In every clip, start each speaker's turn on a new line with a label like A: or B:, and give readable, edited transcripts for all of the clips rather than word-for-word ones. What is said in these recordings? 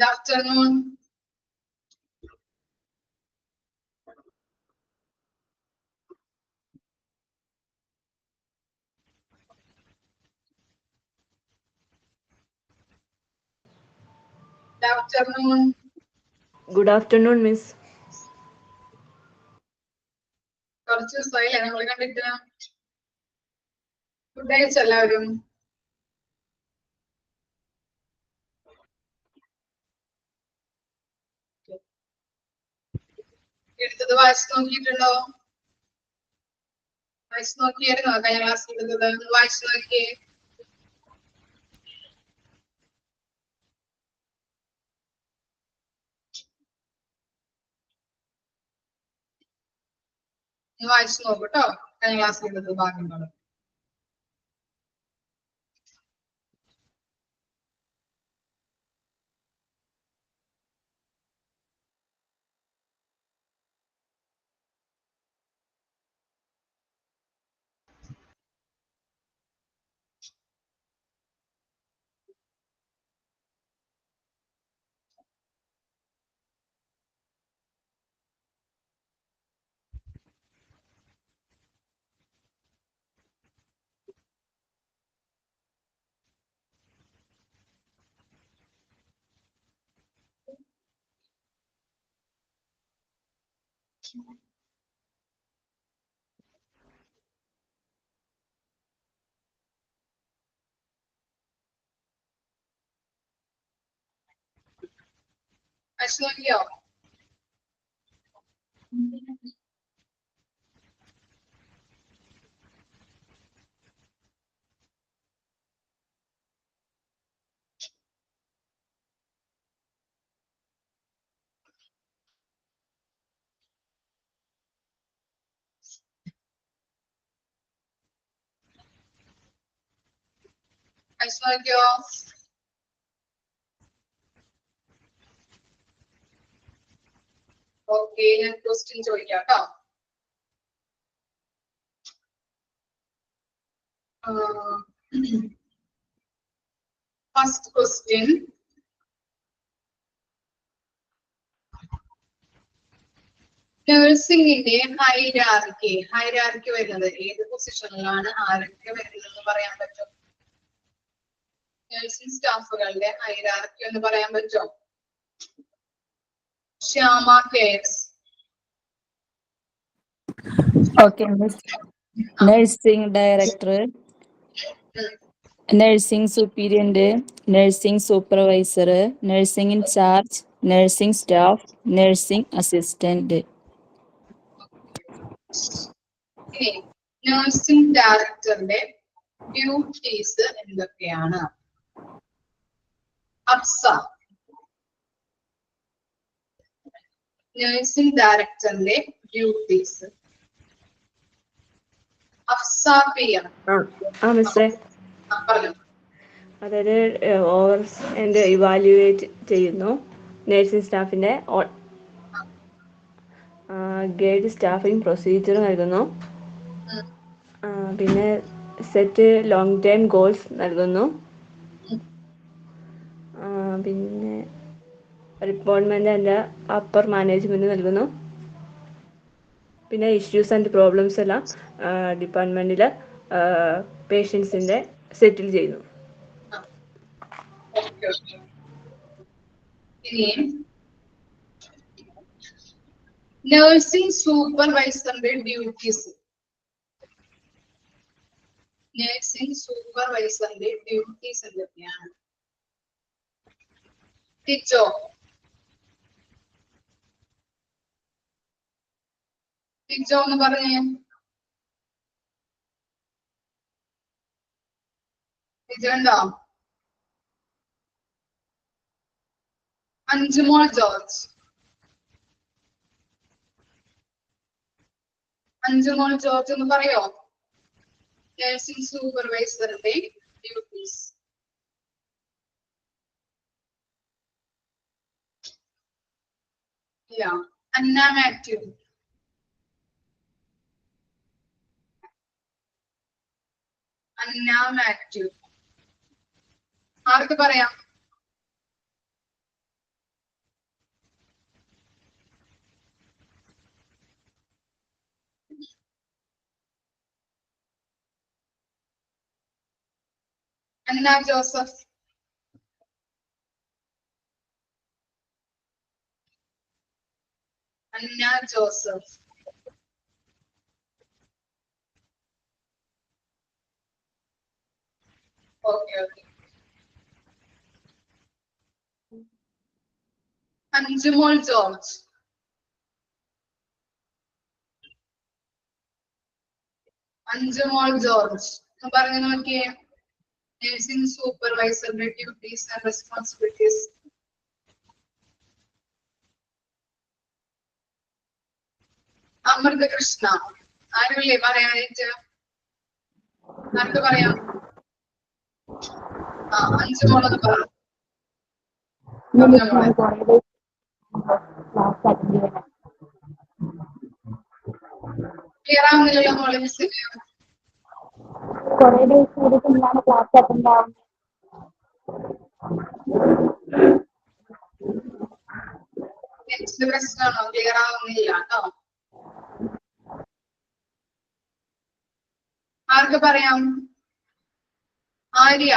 A: Good afternoon. Good afternoon.
B: Good afternoon, Miss.
A: കുറച്ച് ദിവസമായില്ലേ നമ്മൾ കണ്ടിട്ട്? ഫുഡ് കഴിച്ചോ എല്ലാവരും? എടുത്തത് വായിച്ചു നോക്കിയിട്ടുണ്ടോ? വായിച്ചു നോക്കിയായിരുന്നോ കഴിഞ്ഞ ക്ലാസ്സിൽ എടുത്തത്? ഒന്ന് വായിച്ചു നോക്കിയേ. വായിച്ചു നോക്കൂട്ടോ കഴിഞ്ഞ ക്ലാസ്സിൽ എടുത്തത് ഭാഗങ്ങൾ. വായിച്ചു നോക്കിയോ? വായിച്ചു നോക്കിയോ? ഓക്കെ, ഞാൻ ക്വസ്റ്റ്യൻ ചോദിക്കാം കേട്ടോ. First question. നഴ്സിംഗിന്റെ ഹൈരാർക്കി വരുന്നത് ഏത് പൊസിഷനിലാണ് ആരൊക്കെ വരുന്നതെന്ന് പറയാൻ പറ്റും? നഴ്സിംഗ് സ്റ്റാഫുകളുടെ ഹൈരാർക്കി എന്ന് പറയാൻ പറ്റുമോ? Shyama case.
B: Okay, Miss. Nursing Director, Nursing Superior, Nursing Supervisor, Nursing in Charge, Nursing Staff, Nursing Assistant.
A: ഇനി നഴ്സിംഗ് ഡയറക്ടറിന്റെ ഡ്യൂട്ടീസ് എന്തൊക്കെയാണ്? അഫ്സ. നഴ്സിംഗ് ഡയറക്ടറിന്റെ ഡ്യൂട്ടീസ്. അഫ്സ പിയ.
B: മിസ്സേ,
A: പറഞ്ഞു.
B: അതായത് ഓവർ ഇവാലുവേറ്റ് ചെയ്യുന്നു നഴ്സിംഗ് സ്റ്റാഫിന്റെ ഗൈഡ് സ്റ്റാഫിംഗ് പ്രൊസീജിയർ നൽകുന്നു. പിന്നെ സെറ്റ് ലോങ് ടൈം ഗോൾസ് നൽകുന്നു. പിന്നെ റിപ്പോർട്ട്മെന്റ് ആൻഡ് അപ്പർ മാനേജ്മെന്റ് നൽകുന്നു. പിന്നെ ഇഷ്യൂസ് ആൻഡ് പ്രോബ്ലംസ് എല്ലാം ഡിപ്പാർട്ട്മെന്റിൽ പേഷ്യൻസിന്റെ സെറ്റിൽ ചെയ്യുന്നു.
A: ഇനി നഴ്സിംഗ് സൂപ്പർവൈസറിന്റെ ഡ്യൂട്ടീസ്. നഴ്സിംഗ് സൂപ്പർവൈസറിന്റെ ഡ്യൂട്ടീസ് എന്തൊക്കെയാണ്? ടിച്ചോ. ടിച്ചോ എന്ന് പറഞ്ഞേ. ടിച്ചോ ഉണ്ടോ? അഞ്ജുമോൾ ജോർജ്. അഞ്ജുമോൾ ജോർജ് എന്ന് പറയോ? നഴ്സിംഗ് സൂപ്പർവൈസറിന്റെ ഡ്യൂട്ടീസ്. ഇല്ല. Anna Mathew. Anna Mathew. ആർക്ക് പറയാം? Anna Joseph. Anna Joseph. Okay okay. Anjumol George. Anjumol George പറഞ്ഞു നോക്കിയേ. നഴ്സിംഗ് സൂപ്പർവൈസറിന്റെ duties and responsibilities. Amrutha Krishna. ആരുമില്ലേ പറയാനായിട്ട്? ആർക്ക് പറയാം? അഞ്ജുമോളത് പറഞ്ഞു. ക്ലിയർ ആവുന്നില്ലല്ലോ മോളെ മിസ്സിന്.
C: കുറേ ദിവസം എടുക്കുന്നതാണ് ക്ലാസ് അറ്റൻഡ് ആവുന്നത്.
A: നെക്സ്റ്റ് പ്രശ്നമാണോ? ക്ലിയർ ആവുന്നില്ല കേട്ടോ. ആർക്ക് പറയാം? ആര്യ.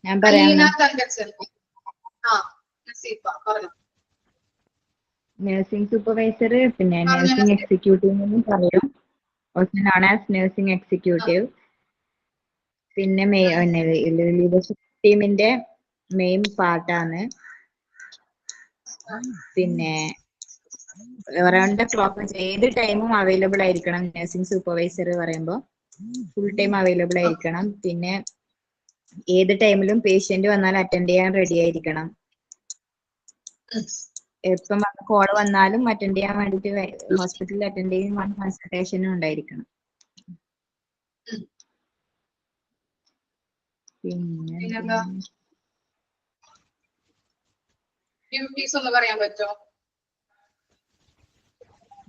D: ഞാൻ പറയാം. നഴ്സിംഗ് സൂപ്പർവൈസർ, പിന്നെ നഴ്സിംഗ് എക്സിക്യൂട്ടീവ് എന്നും പറയും. Also known as nursing executive. പിന്നെ ലീഡർഷിപ്പ് ടീമിന്റെ മെയിൻ പാർട്ടാണ്. പിന്നെ അറൗണ്ട് ദ ക്ലോക്ക് ഏത് ടൈമും അവൈലബിൾ ആയിരിക്കണം. നഴ്സിംഗ് സൂപ്പർവൈസർ പറയുമ്പോൾ ഫുൾ ടൈം അവൈലബിൾ ആയിരിക്കണം. പിന്നെ ഏത് ടൈമിലും പേഷ്യന്റ് വന്നാൽ അറ്റൻഡ് ചെയ്യാൻ റെഡി ആയിരിക്കണം. എപ്പം കോൾ വന്നാലും അറ്റൻഡ് ചെയ്യാൻ വേണ്ടിട്ട് ഹോസ്പിറ്റലിൽ അറ്റൻഡ് ചെയ്യാൻ കൺസൾട്ടേഷനും ഉണ്ടായിരിക്കണം. പിന്നെ
A: ഡ്യൂട്ടീസ് ഒന്ന് പറയാൻ പറ്റോ?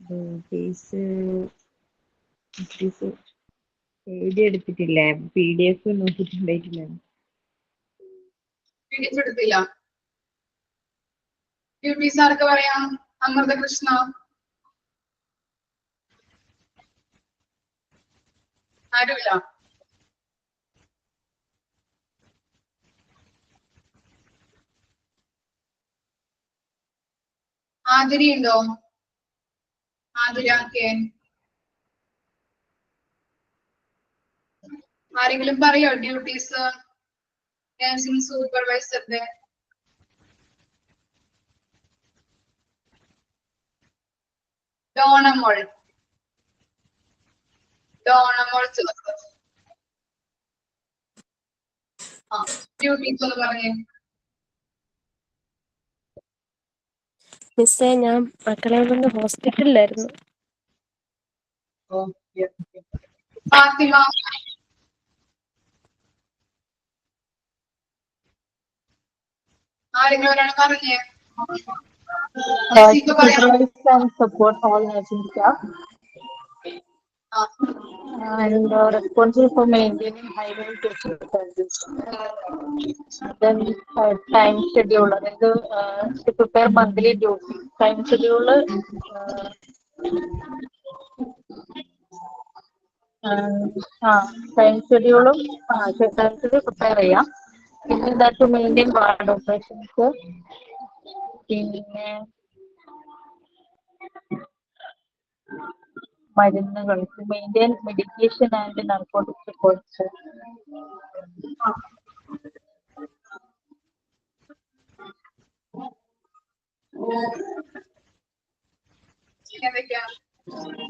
D: ഡ്യൂട്ടീസ് എഴുതിയെടുത്തിട്ടില്ല. PDF നോക്കിയിട്ടുണ്ടായിട്ടില്ല.
A: എടുത്തില്ല. ഡ്യൂട്ടീസ് ആർക്ക് പറയാം? അമൃത കൃഷ്ണ. ആരുമില്ല. ആതിരി ഉണ്ടോ? ആതിരാക്കെ ആരെങ്കിലും പറയോ ഡ്യൂട്ടീസ് നഴ്സിംഗ് സൂപ്പർവൈസറിന്റെ? ഡോണമോൾ. ഡോണമോൾ ജോസഫ്. ഡ്യൂട്ടീസ് ഒന്ന് പറഞ്ഞേ.
C: മിസ്സേ, ഞാൻ മക്കളെ കൊണ്ട് ഹോസ്പിറ്റലിലായിരുന്നു.
A: ഫാത്തിമ. ആരെങ്കിലും ഒരാൾ പറഞ്ഞേ.
C: Support all nursing staff and responsible for maintaining high-level patient service. Then time schedule, to prepare monthly duty. Time schedule time schedule prepare ചെയ്യാം. പിന്നെ that to maintain ward operations. പിന്നെ മരുന്നുകൾ, maintain medication and narcotic reports.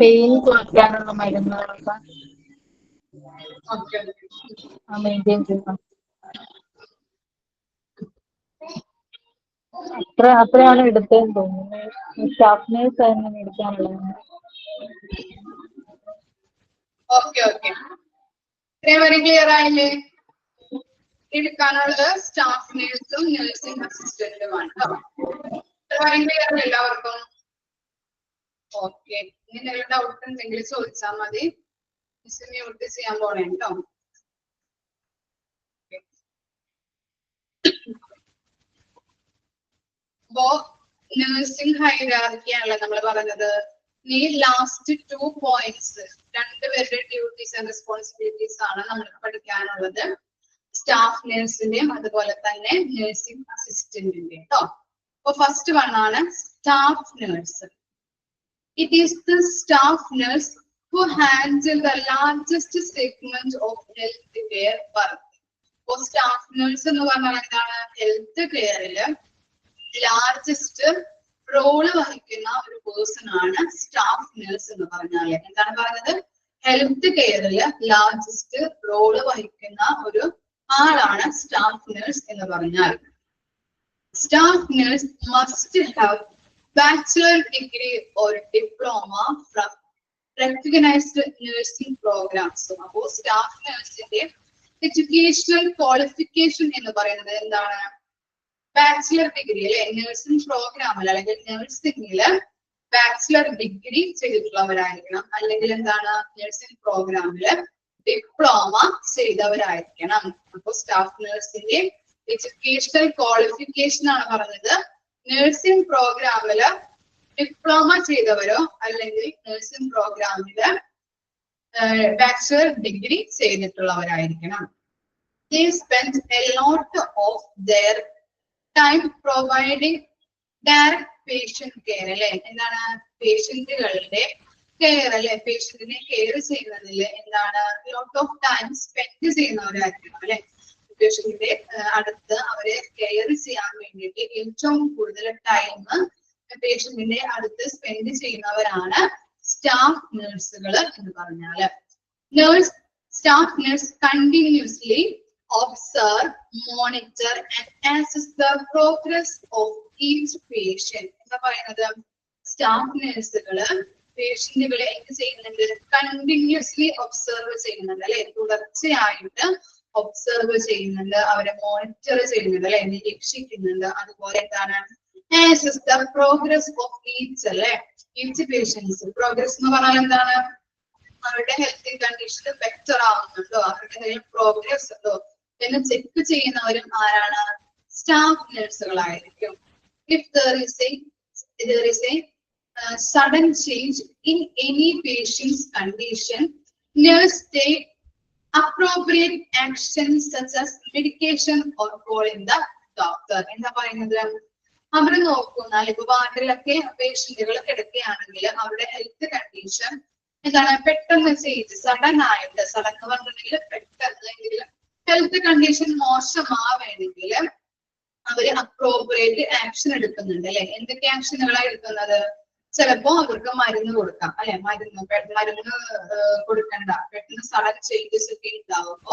C: Pain കുറയ്ക്കാനുള്ള മരുന്നുകളൊക്കെ maintain ചെയ്യണം. അത്രയാണ് എടുത്തതെന്ന് തോന്നുന്നു. Staff nurse ആയിരുന്നു എടുക്കാനുള്ളത്.
A: ഓക്കെ ഓക്കെ, ഇത്രയും ക്ലിയർ ആയില്ലേ? എടുക്കാനുള്ളത് സ്റ്റാഫ് നേഴ്സും നഴ്സിംഗ് അസിസ്റ്റന്റുമാണ്. ക്ലിയർ എല്ലാവർക്കും? ഓക്കെ, ഇനി എന്തെങ്കിലും ഡൗട്ട് ഉണ്ടെങ്കിൽ ചോദിച്ചാൽ മതി. മിസ് മ്യൂട്ട് ചെയ്യാൻ പോണേ കേട്ടോ. അപ്പോ നഴ്സിംഗ് ഹൈറാർക്കിയാണല്ലോ നമ്മൾ പറഞ്ഞത്. ഈ ലാസ്റ്റ് 2 പോയിന്റ്സ് രണ്ടുപേരുടെ ഡ്യൂട്ടീസ് ആൻഡ് റെസ്പോൺസിബിലിറ്റീസ് ആണ് നമ്മൾ പഠിക്കാനുള്ളത്. സ്റ്റാഫ് നഴ്സിന്റെയും അതുപോലെ തന്നെ നഴ്സിംഗ് അസിസ്റ്റന്റിന്റെയും കേട്ടോ. അപ്പൊ ഫസ്റ്റ് വൺ ആണ് staff nurse. It is the staff nurse who handle the largest segment of health care work. അപ്പൊ സ്റ്റാഫ് നഴ്സ് എന്ന് പറഞ്ഞാൽ എന്താണ്? ഹെൽത്ത് കെയറില് ലാർജസ്റ്റ് റോള് വഹിക്കുന്ന ഒരു പേഴ്സൺ ആണ് സ്റ്റാഫ് നഴ്സ് എന്ന് പറഞ്ഞാൽ. എന്താണ് പറഞ്ഞത്? ഹെൽത്ത് കെയറില് ലാർജസ്റ്റ് റോള് വഹിക്കുന്ന ഒരു ആളാണ് സ്റ്റാഫ് നഴ്സ് എന്ന് പറഞ്ഞാൽ. Staff nurse must have bachelor degree or diploma from recognized nursing programs. അപ്പോ സ്റ്റാഫ് നഴ്സിന്റെ എഡ്യൂക്കേഷണൽ ക്വാളിഫിക്കേഷൻ എന്ന് പറയുന്നത് എന്താണ്? ബാച്ചിലർ ഡിഗ്രി അല്ലെ, നഴ്സിംഗ് പ്രോഗ്രാമിൽ അല്ലെങ്കിൽ നഴ്സിംഗില് ബാച്ചിലർ ഡിഗ്രി ചെയ്തിട്ടുള്ളവരായിരിക്കണം, അല്ലെങ്കിൽ എന്താണ് നഴ്സിംഗ് പ്രോഗ്രാമില് ഡിപ്ലോമ ചെയ്തവരായിരിക്കണം. അപ്പോ സ്റ്റാഫ് നഴ്സിന്റെ എഡ്യൂക്കേഷണൽ ക്വാളിഫിക്കേഷൻ ആണ് പറഞ്ഞത്. നഴ്സിംഗ് പ്രോഗ്രാമില് ഡിപ്ലോമ ചെയ്തവരോ അല്ലെങ്കിൽ നഴ്സിംഗ് പ്രോഗ്രാമില് ബാച്ചിലർ ഡിഗ്രി ചെയ്തിട്ടുള്ളവരായിരിക്കണം. They spend a lot of their time providing direct patient care അല്ലെ. എന്താണ്? പേഷ്യന്റുകളുടെ കെയർ അല്ലെ, പേഷ്യന്റിനെ കെയർ ചെയ്യുന്നതിൽ എന്താണ് ലോട്ട് ഓഫ് ടൈം സ്പെൻഡ് ചെയ്യുന്നവരായിരിക്കണം അല്ലെ. പേഷ്യന്റിന്റെ അടുത്ത് അവരെ കെയർ ചെയ്യാൻ വേണ്ടിയിട്ട് ഏറ്റവും കൂടുതൽ ടൈം പേഷ്യന്റിന്റെ അടുത്ത് സ്പെൻഡ് ചെയ്യുന്നവരാണ് സ്റ്റാഫ് നഴ്സുകൾ എന്ന് പറഞ്ഞാല്. Staff nurse continuously observe, monitor and assess the progress of each patient. എന്താ പറയുന്നത്? സ്റ്റാഫ് നഴ്സുകള് പേഷ്യന്റുകളെ എന്ത് ചെയ്യുന്നുണ്ട്? കണ്ടിന്യൂസ്ലി ഒബ്സർവ് ചെയ്യുന്നുണ്ട് അല്ലെ, തുടർച്ചയായിട്ട് ഒബ്സർവ് ചെയ്യുന്നുണ്ട്, അവരെ മോണിറ്റർ ചെയ്യുന്നുണ്ട് അല്ലെ, നിരീക്ഷിക്കുന്നുണ്ട്. അതുപോലെ എന്താണ്? assess the progress of each അല്ലെ, each patients. പ്രോഗ്രസ് എന്ന് പറഞ്ഞാൽ എന്താണ്? അവരുടെ ഹെൽത്ത് കണ്ടീഷൻ ബെറ്റർ ആവുന്നുണ്ടോ, അവരുടെ എന്തെങ്കിലും പ്രോഗ്രസ് ഉണ്ടോ എന്ന് ചെക്ക് ചെയ്യുന്നവരും ആരാണ്? Staff നഴ്സുകളായിരിക്കും. If there is a sudden change in any patient's condition, nurse take appropriate actions such as medication or calling the doctor. എന്താ പറയുന്നത്? അവര് നോക്കുന്നാൽ ഇപ്പൊ വാർഡിലൊക്കെ പേഷ്യന്റുകൾ കിടക്കുകയാണെങ്കിൽ അവരുടെ ഹെൽത്ത് കണ്ടീഷൻ എന്താണ് പെട്ടെന്ന് ചേഞ്ച്, സഡൻ ആയിട്ട്, സഡൻ എന്ന് പറഞ്ഞിട്ടുണ്ടെങ്കിൽ പെട്ടെന്ന് ഹെൽത്ത് കണ്ടീഷൻ മോശമാവേണമെങ്കിൽ അവര് അപ്രോപ്രിയേറ്റ് ആക്ഷൻ എടുക്കുന്നുണ്ട് അല്ലെ. എന്തൊക്കെ ആക്ഷനുകളാണ് എടുക്കുന്നത്? ചിലപ്പോ അവർക്ക് മരുന്ന് കൊടുക്കാം അല്ലെ, മരുന്ന് കൊടുക്കണ്ട, പെട്ടെന്ന് സഡൻ ചേഞ്ചസ് ഒക്കെ ഉണ്ടാവുമ്പോ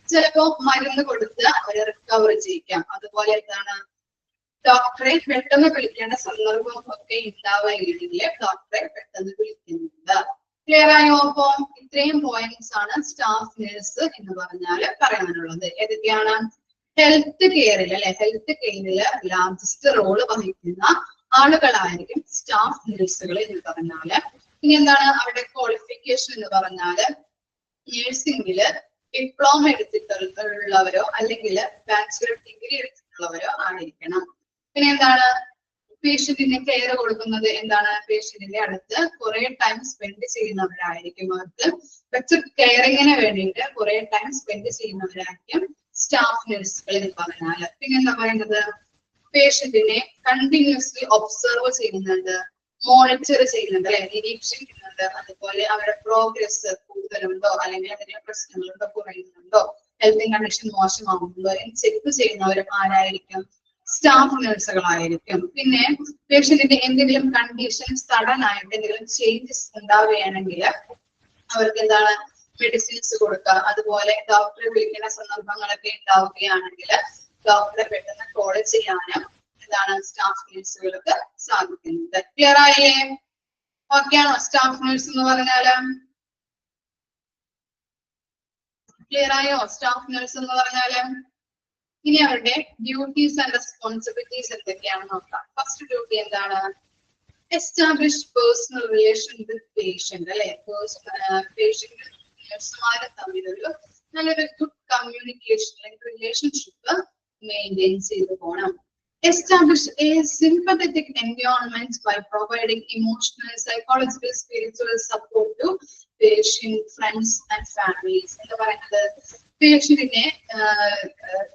A: ചിലപ്പോ മരുന്ന് കൊടുത്ത് അവരെ റിക്കവർ ചെയ്യിക്കാം. അതുപോലെ എന്താണ്? ഡോക്ടറെ പെട്ടെന്ന് വിളിക്കേണ്ട സന്ദർഭം ഒക്കെ ഉണ്ടാവുകയാണെങ്കിൽ ഡോക്ടറെ പെട്ടെന്ന് വിളിക്കുന്നുണ്ട്. ക്ലിയർ ആയോ? അപ്പോ ഇത്രയും പോയിന്റ്സ് ആണ് സ്റ്റാഫ് നഴ്സ് എന്ന് പറഞ്ഞാല് പറയാനുള്ളത്. ഏതൊക്കെയാണ്? ഹെൽത്ത് കെയറിൽ അല്ലെ, ഹെൽത്ത് കെയറില് ലാർജസ്റ്റ് റോള് വഹിക്കുന്ന ആളുകളായിരിക്കും സ്റ്റാഫ് നഴ്സുകൾ എന്ന് പറഞ്ഞാല്. ഇനി എന്താണ് അവരുടെ ക്വാളിഫിക്കേഷൻ എന്ന് പറഞ്ഞാല് നഴ്സിംഗില് ഡിപ്ലോമ എടുത്തിട്ടുള്ളവരോ അല്ലെങ്കിൽ ബാച്ചിലർ ഡിഗ്രി എടുത്തിട്ടുള്ളവരോ ആയിരിക്കണം. പിന്നെ എന്താണ്? പേഷ്യന്റിനെ കെയർ കൊടുക്കുന്നത് എന്താണ്? പേഷ്യന്റിന്റെ അടുത്ത് കുറെ ടൈം സ്പെൻഡ് ചെയ്യുന്നവരായിരിക്കും. അവർക്ക് ബെറ്റർ കെയറിങ്ങിന് വേണ്ടിയിട്ട് കുറെ ടൈം സ്പെൻഡ് ചെയ്യുന്നവരായിരിക്കും സ്റ്റാഫ് നഴ്സുകൾ എന്ന് പറഞ്ഞാല്. പിന്നെ എന്താ പറയുന്നത്? പേഷ്യന്റിനെ കണ്ടിന്യൂസ്ലി ഒബ്സർവ് ചെയ്യുന്നുണ്ട്, മോണിറ്റർ ചെയ്യുന്നുണ്ട് അല്ലെ, നിരീക്ഷിക്കുന്നുണ്ട്. അതുപോലെ അവരുടെ പ്രോഗ്രസ് കൂടുതലുണ്ടോ അല്ലെങ്കിൽ എന്തെങ്കിലും പ്രശ്നങ്ങളുണ്ടോ, കുറയുന്നുണ്ടോ, ഹെൽത്ത് കണ്ടീഷൻ മോശമാകുന്നുണ്ടോ എന്ന് ചെക്ക് ചെയ്യുന്നവരും ആരായിരിക്കും? സ്റ്റാഫ് നഴ്സുകളായിരിക്കും. പിന്നെ പേഷ്യന്റിന്റെ എന്തെങ്കിലും കണ്ടീഷൻ സഡൻ ആയിട്ട് എന്തെങ്കിലും ചേഞ്ചസ് ഉണ്ടാവുകയാണെങ്കിൽ അവർക്ക് എന്താണ്? മെഡിസിൻസ് കൊടുക്കുക. അതുപോലെ ഡോക്ടറെ വിളിക്കുന്ന സന്ദർഭങ്ങളൊക്കെ ഉണ്ടാവുകയാണെങ്കിൽ ഡോക്ടറെ പെട്ടെന്ന് കോൾ ചെയ്യാനും എന്താണ് സ്റ്റാഫ് നഴ്സുകൾക്ക് സാധിക്കുന്നത്. ക്ലിയർ ആയില്ലേ? ഓക്കെ ആണോ? സ്റ്റാഫ് നഴ്സ് എന്ന് പറഞ്ഞാല് ക്ലിയർ ആയോ? സ്റ്റാഫ് നഴ്സ് എന്ന് പറഞ്ഞാല് ഇനി അവരുടെ ഡ്യൂട്ടീസ് ആൻഡ് റെസ്പോൺസിബിലിറ്റീസ് എന്തൊക്കെയാണെന്ന് നോക്കാം. ഫസ്റ്റ് ഡ്യൂട്ടി എന്താണ്? Establish personal relation with patient അല്ലെ. പേഷ്യന്റ് നഴ്സുമാരെ തമ്മിലൊരു നല്ലൊരു ഗുഡ് കമ്മ്യൂണിക്കേഷൻ അല്ലെങ്കിൽ റിലേഷൻഷിപ്പ് മെയിൻറ്റെയിൻ ചെയ്തു പോകണം. Establish a sympathetic environment by providing emotional, psychological, spiritual support to patient, friends and families. എന്താ പറയുന്നത്, പേഷ്യന്റിനെ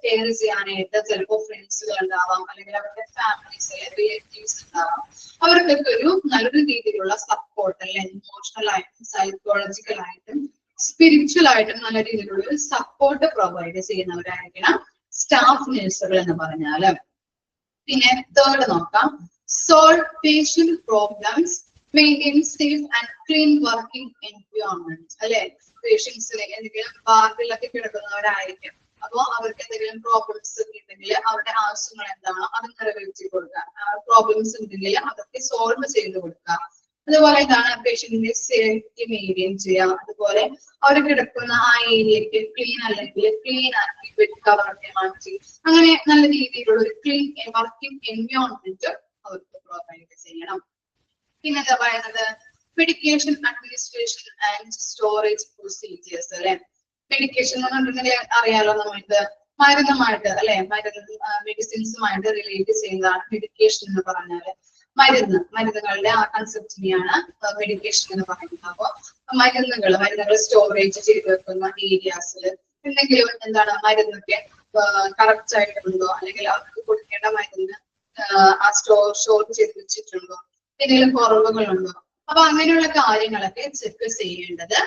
A: കെയർ ചെയ്യാനായിട്ട് ചിലപ്പോൾ ഫ്രണ്ട്സുകൾ ഉണ്ടാവാം, അല്ലെങ്കിൽ അവരുടെ ഫാമിലീസ് റിലേറ്റീവ്സ് ഉണ്ടാവാം. അവർക്കൊക്കെ ഒരു നല്ലൊരു രീതിയിലുള്ള സപ്പോർട്ട്, അല്ലെങ്കിൽ ഇമോഷണൽ ആയിട്ടും സൈക്കോളജിക്കൽ ആയിട്ടും സ്പിരിച്വൽ ആയിട്ടും നല്ല രീതിയിലുള്ള ഒരു സപ്പോർട്ട് പ്രൊവൈഡ് ചെയ്യുന്നവരായിരിക്കണം സ്റ്റാഫ് നഴ്സുകൾ എന്ന് പറഞ്ഞാല്. പിന്നെ തേർഡ് നോക്കാം, solve patient problems, maintain safe and clean working environment. അല്ലെ, പേഷ്യൻസിന് എന്തെങ്കിലും വാർഡിലൊക്കെ കിടക്കുന്നവരായിരിക്കും. അപ്പോ അവർക്ക് എന്തെങ്കിലും പ്രോബ്ലംസ് ഉണ്ടെങ്കിൽ അവരുടെ ആവശ്യങ്ങൾ എന്താണോ അത് നിറവേറ്റി കൊടുക്കുക, പ്രോബ്ലംസ് ഉണ്ടെങ്കിൽ അതൊക്കെ സോൾവ് ചെയ്ത് കൊടുക്കുക. അതുപോലെ എന്താണ് പേഷ്യന്റിന്റെ സേഫ്റ്റി മെയിൻറ്റെയിൻ ചെയ്യുക. അതുപോലെ അവർ കിടക്കുന്ന ആ ഏരിയക്ക് ക്ലീൻ അല്ലെങ്കിൽ ക്ലീൻ ആക്കി ബെഡ് കവറൊക്കെ മാറ്റി അങ്ങനെ നല്ല രീതിയിലുള്ള ഒരു ക്ലീൻ വർക്കിംഗ് എൻവയോൺമെന്റ് അവർക്ക് പ്രൊവൈഡ് ചെയ്യണം. പിന്നെ എന്താ പറയുന്നത്, medication administration and storage procedures. അല്ലെ, മെഡിക്കേഷൻ എന്ന് പറഞ്ഞിട്ടുണ്ടെങ്കിൽ അറിയാലോ, നമ്മൾക്ക് മരുന്നുമായിട്ട് അല്ലെ, മെഡിസിൻസുമായിട്ട് റിലേറ്റ് ചെയ്യുന്നതാണ് മെഡിക്കേഷൻ എന്ന് പറഞ്ഞാല്. മരുന്നുകളുടെ ആ കൺസെപ്റ്റിനെയാണ് മെഡിക്കേഷൻ എന്ന് പറയുന്നത്. അപ്പൊ മരുന്നുകൾ സ്റ്റോറേജ് ചെയ്ത് വെക്കുന്ന ഏരിയാസിൽ എന്തെങ്കിലും എന്താണ് മരുന്നൊക്കെ കറക്റ്റ് ആയിട്ടുണ്ടോ, അല്ലെങ്കിൽ അവർക്ക് കൊടുക്കേണ്ട മരുന്ന് ആ സ്റ്റോർ ചെയ്ത് വെച്ചിട്ടുണ്ടോ, എന്തെങ്കിലും കുറവുകളുണ്ടോ, അപ്പൊ അങ്ങനെയുള്ള കാര്യങ്ങളൊക്കെ ചെക്ക് ചെയ്യേണ്ടത്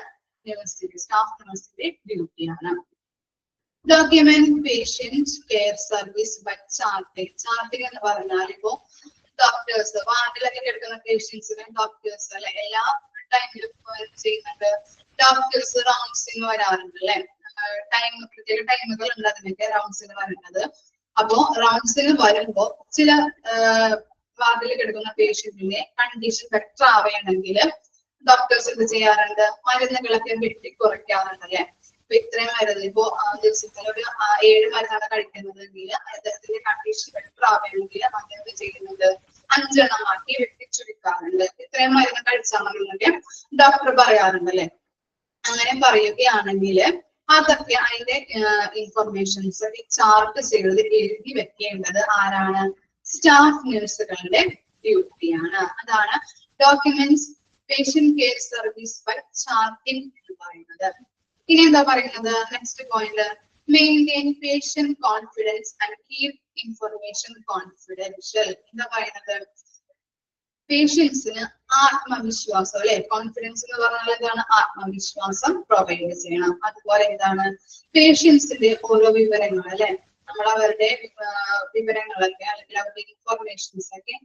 A: സ്റ്റാഫ് നഴ്സിന്റെ ഡ്യൂട്ടിയാണ്. Document patient care service by charting. Charting എന്ന് പറഞ്ഞാൽ ഇപ്പോ ഡോക്ടേഴ്സ് വാർഡിലൊക്കെ കിടക്കുന്ന പേഷ്യൻസിനെ ഡോക്ടേഴ്സ് അല്ലെ എല്ലാ ടൈമിലും ചെയ്യുന്നുണ്ട്. ഡോക്ടേഴ്സ് റൗണ്ട്സിന് വരാറുണ്ട് അല്ലെ, പ്രത്യേക ടൈമുകൾ ഉണ്ട് അതിനൊക്കെ റൗണ്ട്സിന് വരുന്നത്. അപ്പോ റൗണ്ട്സിന് വരുമ്പോ ചില വാർഡിൽ കിടക്കുന്ന പേഷ്യന്റിന്റെ കണ്ടീഷൻ ബെറ്റർ ആവുകയാണെങ്കിൽ ഡോക്ടേഴ്സ് എന്ത് ചെയ്യാറുണ്ട്, മരുന്നുകളൊക്കെ വെട്ടിക്കുറയ്ക്കാറുണ്ട് അല്ലെ. അപ്പൊ ഇത്രയും മരുന്ന് ഇപ്പോ ദിവസത്തിൽ ഒരു 7 മരുന്നാണ് കഴിക്കുന്നതെങ്കിൽ അദ്ദേഹത്തിന്റെ കണ്ടീഷൻ ബെറ്റർ ആവുകയാണെങ്കിൽ അദ്ദേഹം ചെയ്യുന്നത് 5 എണ്ണമാക്കി വെട്ടിച്ചുരുക്കാറുണ്ട്. ഇത്രയും മരുന്ന് കഴിച്ചാൽ മതി ഡോക്ടർ പറയാറുണ്ട് അല്ലെ. അങ്ങനെ പറയുകയാണെങ്കിൽ അതൊക്കെ അതിന്റെ ഇൻഫർമേഷൻസ് ചാർട്ട് ചെയ്ത് എഴുതി വെക്കേണ്ടത് ആരാണ്, സ്റ്റാഫ് നഴ്സുകളുടെ ഡ്യൂട്ടിയാണ്. അതാണ് documents patient care service by charting എന്ന് പറയുന്നത്. ഇനി എന്താ പറയുന്നത്, next point, maintain patient confidence and keep information confidential. എന്താ പറയുന്നത്, പേഷ്യൻസിന് ആത്മവിശ്വാസം അല്ലെ, കോൺഫിഡൻസ് എന്ന് പറഞ്ഞാൽ എന്താണ്, ആത്മവിശ്വാസം പ്രൊവൈഡ് ചെയ്യണം. അതുപോലെ എന്താണ്, പേഷ്യൻസിന്റെ ഓരോ വിവരങ്ങൾ അല്ലെ, നമ്മൾ അവരുടെ വിവരങ്ങളൊക്കെ അല്ലെങ്കിൽ അവരുടെ ഇൻഫർമേഷൻസ് ഒക്കെ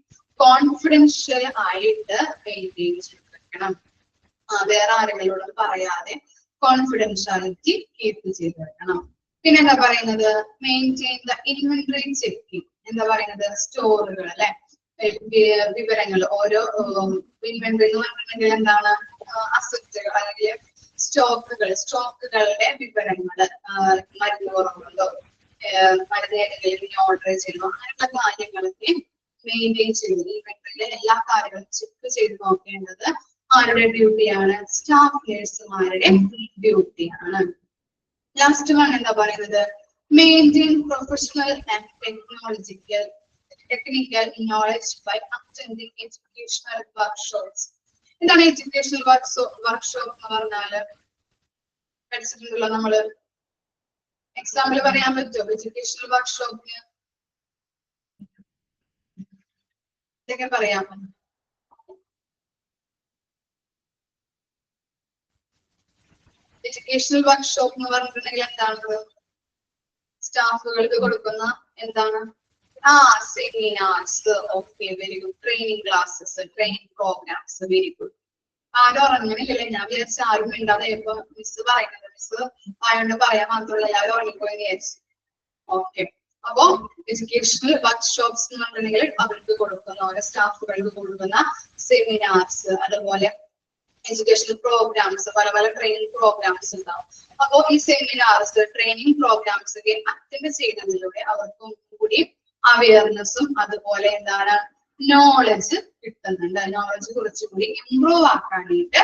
A: കോൺഫിഡൻഷ്യൽ ആയിട്ട് മെയിൻറ്റെയിൻ ചെയ്ത് വെക്കണം. വേറെ ആരെങ്കിലോടും പറയാതെ കോൺഫിഡൻഷ്യാലിറ്റി കീപ്പ് ചെയ്ത് വെക്കണം. പിന്നെ എന്താ പറയുന്നത്, മെയിൻറ്റെയിൻ ദ ഇൻവെന്ററി ചെക്കിംഗ്. എന്താ പറയുന്നത്, സ്റ്റോറുകൾ അല്ലെ, വിവരങ്ങൾ ഓരോ ഇൻവെന്ററി എന്ന് പറഞ്ഞിട്ടുണ്ടെങ്കിൽ എന്താണ്, അസറ്റുകൾ അല്ലെങ്കിൽ സ്റ്റോക്കുകളുടെ വിവരങ്ങൾ, മരുന്ന് കുറവുണ്ടോ, മരുന്ന് ഏതെങ്കിലും ഓർഡർ ചെയ്യുന്നു, അങ്ങനെയുള്ള കാര്യങ്ങളൊക്കെ മെയിൻറ്റെയിൻ ചെയ്ത് ഇൻവെന്ററിയിലെ എല്ലാ കാര്യങ്ങളും ചെക്ക് ചെയ്ത് നോക്കേണ്ടത് ആരുടെ ഡ്യൂട്ടിയാണ്, സ്റ്റാഫ് നഴ്സുമാരുടെ ഡ്യൂട്ടിയാണ്. ലാസ്റ്റ് വൺ എന്താ പറയുന്നത്, maintain professional and technical knowledge by attending educational workshops. എന്താണ് എഡ്യൂക്കേഷണൽ വർക്ക്ഷോപ്പ് എന്ന് പറഞ്ഞാല്, പഠിച്ചിട്ടുണ്ടല്ലോ നമ്മള്, എക്സാമ്പിൾ പറയാൻ പറ്റുമോ എഡ്യൂക്കേഷണൽ വർക്ക്ഷോപ്പിന്? ഇതൊക്കെ പറയാമോ? എഡ്യൂക്കേഷണൽ വർക്ക്ഷോപ്പ് എന്ന് പറഞ്ഞിട്ടുണ്ടെങ്കിൽ എന്താണ്, സ്റ്റാഫുകൾക്ക് കൊടുക്കുന്ന എന്താണ്, seminars. Okay, very good. Training classes, training programs, very good. ആരും ഉറങ്ങണില്ലല്ലേ, ഞാൻ വിചാരിച്ച ആരും ഉണ്ടാതെ ഇപ്പൊ മിസ് പറയുന്നത്, മിസ് ആയോണ്ട് പറയാൻ മാത്രമല്ല എല്ലാവരും ഉറങ്ങിപ്പോയി വിചാരിച്ചു. ഓക്കെ, അപ്പോ എഡ്യൂക്കേഷണൽ വർക്ക്ഷോപ്സ് എന്ന് പറഞ്ഞിട്ടുണ്ടെങ്കിൽ അവർക്ക് കൊടുക്കുന്ന ഓരോ സ്റ്റാഫുകൾക്ക് കൊടുക്കുന്ന സെമിനാർസ്, അതുപോലെ എഡ്യൂക്കേഷണൽ പ്രോഗ്രാംസ്, പല പല ട്രെയിനിങ് പ്രോഗ്രാംസ് ഉണ്ടാവും. അപ്പോ ഈ സെമിനാർസ്, ട്രെയിനിങ് പ്രോഗ്രാംസ് ഒക്കെ അറ്റൻഡ് ചെയ്യുന്നതിലൂടെ അവർക്കും കൂടി അവയർനെസ്സും അതുപോലെ എന്താണ് നോളജ് കിട്ടുന്നുണ്ട്. നോളജ് കുറച്ചുകൂടി ഇംപ്രൂവ് ആക്കാനായിട്ട്